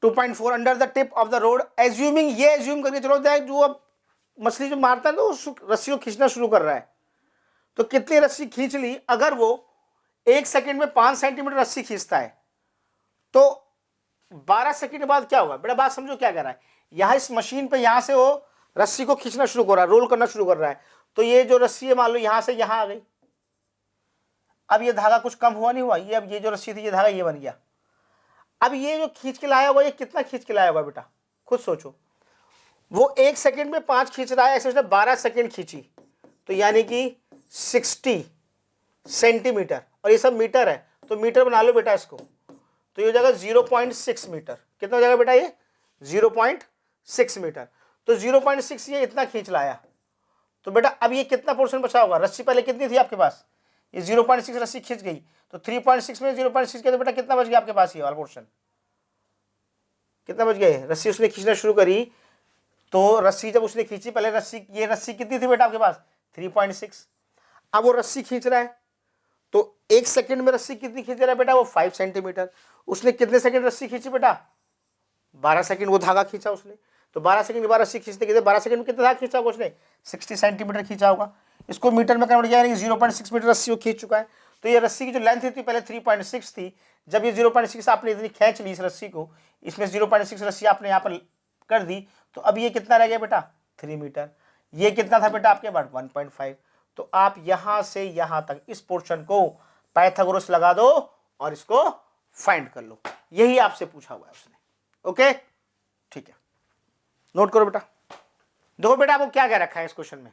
2.4 under the tip of the road, assuming, ये एज्यूम करके चलो जो अब मछली जो मारता है ना वो रस्सी को खींचना शुरू कर रहा है, तो कितनी रस्सी खींच ली, अगर वो 1 सेकंड में 5 सेंटीमीटर रस्सी खींचता है तो 12 सेकंड बाद क्या होगा बेटा, बात समझो क्या कर रहा है। यहां इस मशीन पे यहां से वो रस्सी को खींचना शुरू कर रहा है, रोल करना शुरू कर रहा है, तो ये जो रस्सी है मान लो यहां से यहां आ गई, अब ये धागा कुछ कम हुआ नहीं हुआ, ये अब ये जो रस्सी थी ये धागा ये बन गया। अब ये जो खींच के लाया हुआ ये कितना खींच के लाया होगा बेटा खुद सोचो, वो 1 सेकंड में 5 खींच रहा है, ऐसे उसने 12 सेकंड खींची, तो यानी कि 60 सेंटीमीटर, और ये सब मीटर है तो मीटर बना लो बेटा इसको, तो ये हो जाएगा 0.6 मीटर। कितना हो जाएगा बेटा ये 0.6 मीटर, तो 0.6 ये इतना खींच लाया, तो बेटा अब ये कितना पोर्शन बचा होगा, रस्सी पहले कितनी थी आपके पास, ये 0.6 रस्सी खींच गई, तो 3.6 में 0.6 के तो बेटा कितना बच गया आपके पास, ये वाला पोर्शन कितना बच गया, रस्सी उसने खींचना शुरू करी, तो रस्सी जब उसने खींची पहले रस्सी, ये रस्सी कितनी थी बेटा आपके पास 3.6, अब वो रस्सी खींच रहा है, तो 1 सेकंड में रस्सी कितनी खींच रहा है बेटा वो 5 सेंटीमीटर, उसने कितने सेकंड रस्सी खींची बेटा 12 सेकंड वो धागा खींचा उसने, तो 12 सेकंड के बाद रस्सी खींचते कितने 12 सेकंड में कितना धागा खींचा होगा उसने 60 सेंटीमीटर खींचा होगा। इसको मीटर में कन्वर्ट किया 0.6 मीटर रस्सी वो खींच चुका है, तो ये रस्सी की जो लेंथ थी पहले 3.6 थी, जब ये 0.6 आपने इतनी खींच ली इस रस्सी को, इसमें 0.6 रस्सी आपने यहाँ पर कर दी, तो अब ये कितना रह गया बेटा 3 मीटर, ये कितना था बेटा आपके पास 1.5। तो आप यहां से यहां तक इस पोर्शन को पाइथागोरस लगा दो और इसको फाइंड कर लो, यही आपसे पूछा हुआ है उसने। ओके ठीक है, नोट करो बेटा। देखो बेटा आपको क्या कह रखा है इस क्वेश्चन में,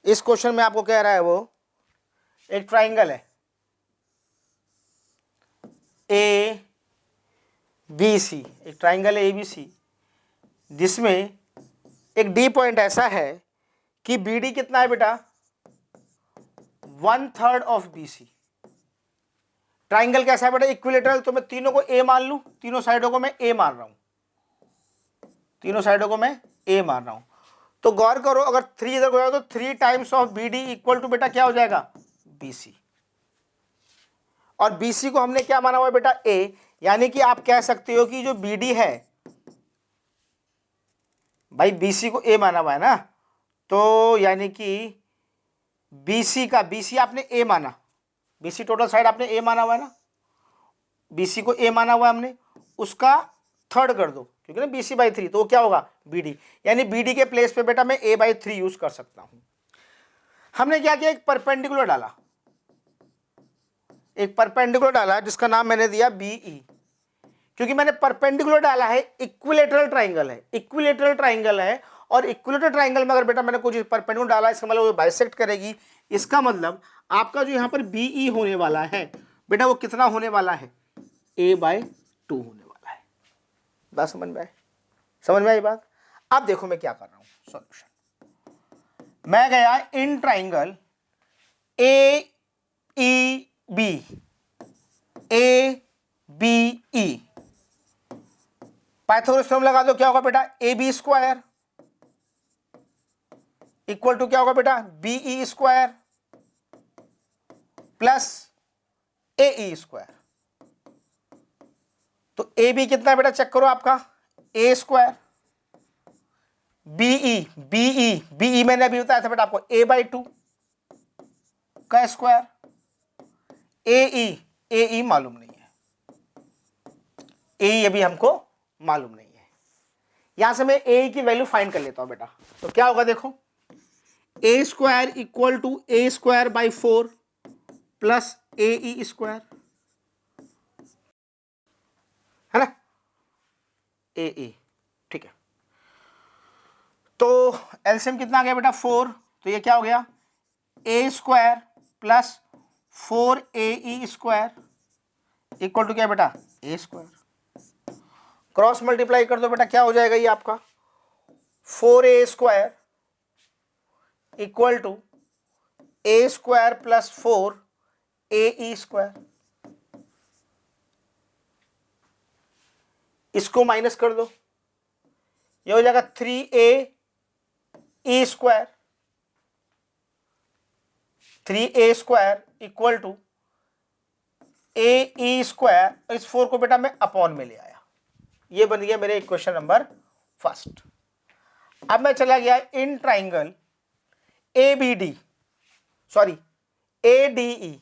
इस क्वेश्चन में आपको कह रहा है वो एक ट्राइंगल है ए बी सी, एक ट्राइंगल है ए बी सी, जिसमें एक डी पॉइंट ऐसा है कि बी डी कितना है बेटा 1/3 ऑफ बी सी। ट्राइंगल कैसा है बेटा इक्विलेटरल, तो मैं तीनों को ए मान लूं, तीनों साइडों को मैं ए मार रहा हूं, तीनों साइडों को मैं ए मार रहा हूं, तो गौर करो अगर 3 इधर हो जाए तो 3 times of B D equal to बेटा क्या हो जाएगा बी सी, और बी सी को हमने क्या माना हुआ है बेटा ए, यानी कि आप कह सकते हो कि जो बी डी है भाई बी सी को ए माना हुआ है ना, तो यानी कि बी सी का, बी सी आपने ए माना, बी सी टोटल साइड आपने ए माना हुआ है ना, बी सी को ए माना हुआ है हमने, उसका थर्ड कर दो क्योंकि ना बी सी बाई 3, तो वो क्या होगा बी डी, यानी बी डी के प्लेस पे बेटा मैं a/3 यूज कर सकता हूं। हमने क्या किया एक परपेंडिकुलर डाला, एक परपेंडिकुलर डाला जिसका नाम मैंने दिया बीई, क्योंकि मैंने परपेंडिकुलर डाला है, इक्विलेटरल ट्राइंगल है, इक्विलेटरल ट्राइंगल है, और इक्विलेटरल ट्राइंगल में अगर बेटा मैंने कुछ परपेंडिकुलर डाला इसका मतलब वो बाइसेक्ट करेगी, इसका मतलब आपका जो यहाँ पर बीई होने वाला है बेटा वो कितना होने वाला है a/2 होने वाला है। बात समझ में आए? समझ में आई बात? अब देखो मैं क्या कर रहा हूं सॉल्यूशन। मैं गया in triangle AEB, ABE, Pythagoras theorem लगा दो, क्या होगा बेटा? AB स्क्वायर इक्वल टू क्या होगा बेटा? BE square plus AE square. तो AB कितना है बेटा? चेक करो आपका, A स्क्वायर, BE मैंने अभी बताया था बेटा आपको A/2 का स्क्वायर, AE मालूम नहीं है, AE अभी हमको मालूम नहीं है। यहां से मैं AE की वैल्यू फाइंड कर लेता हूं बेटा। तो क्या होगा देखो, A square equal to A square by 4 plus AE square, है ना? AE, ठीक है। तो एलसीएम कितना आ गया बेटा? 4। तो ये क्या हो गया? A square plus 4AE square equal to क्या बेटा? A square. क्रॉस मल्टीप्लाई कर दो बेटा, क्या हो जाएगा ये आपका? 4A square equal to A square plus 4AE square. इसको माइनस कर दो, ये हो जाएगा 3AE square, 3A square equal to AE square. इस 4 को बेटा मैं अपॉन में ले आया, ये बन गया मेरे इक्वेशन नंबर फर्स्ट। अब मैं चला गया in triangle ABD, sorry ADE,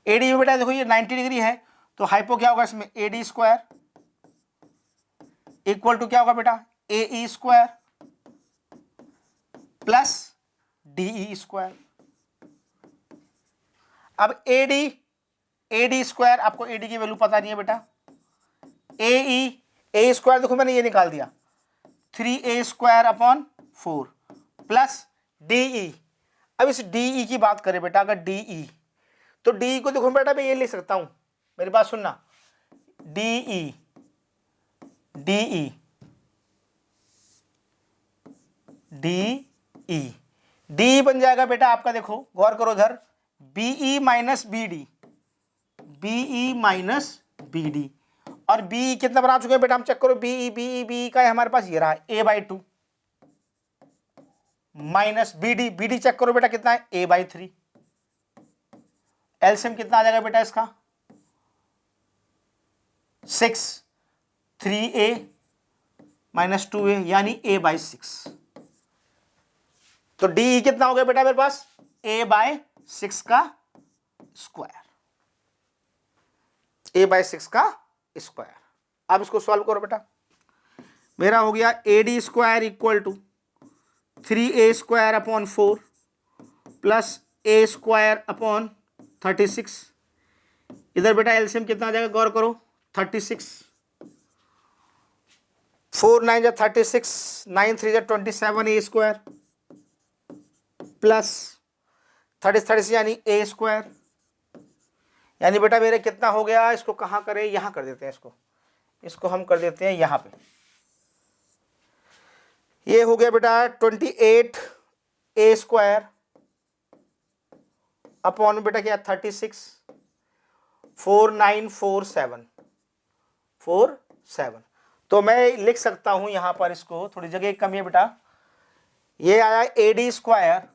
ADE बेटा देखो ये 90 डिग्री है, तो हाइपो क्या होगा इसमें? AD स्क्वायर इक्वल टू क्या होगा बेटा? AE square plus DE square. अब AD स्क्वायर, आपको AD की वैल्यू पता नहीं है बेटा। A स्क्वायर देखो मैंने ये निकाल दिया, 3A square upon 4 plus DE। अब इस DE की बात करें बेटा, अगर DE, तो DE को देखो बेटा मैं ये लिख सकता हूं, मेरी बात सुनना, DE DE बन जाएगा बेटा आपका, देखो गौर करो उधर, BE माइनस BD, और BE कितना बना चुके हैं बेटा हम? चेक करो, BE का है हमारे पास, ये रहा A/2 माइनस BD चेक करो बेटा कितना है? A/3। एलसीएम कितना आ जाएगा बेटा इसका? 6, 3A माइनस 2A यानी A/6। तो DE कितना हो गया बेटा मेरे पास? A/6 का स्क्वायर, A/6 का स्क्वायर। अब इसको सॉल्व करो बेटा, मेरा हो गया AD square equal to 3A square upon 4 plus A square upon 36। इधर बेटा एलसीएम कितना आ जाएगा? गौर करो, 36, 4 9 जा 36, 9 3 जा 27 A स्क्वायर प्लस 30 यानी A स्क्वायर, यानी बेटा मेरे कितना हो गया? इसको कहाँ करें? यहां कर देते हैं, इसको हम कर देते हैं यहां पे। ये हो गया बेटा 28A स्क्वायर अपॉन बेटा क्या? 36, 4947। तो मैं लिख सकता हूं यहां पर, इसको थोड़ी जगह कमी है बेटा, ये आया AD स्क्वायर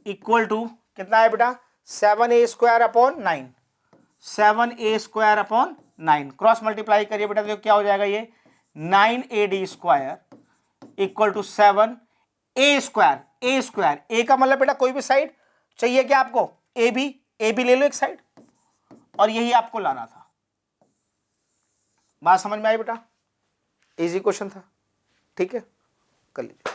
इक्वल टू कितना है बेटा? 7A square upon 9, 7A square upon 9। Cross multiply करिए बेटा, तो क्या हो जाएगा ये? 9AD square equal to 7A square. A का मतलब बेटा कोई भी साइड चाहिए क्या आपको? AB ले लो एक साइड, और यही आपको लाना था। बात समझ में आई बेटा? इजी क्वेश्चन था, ठीक है, कर लीजिए।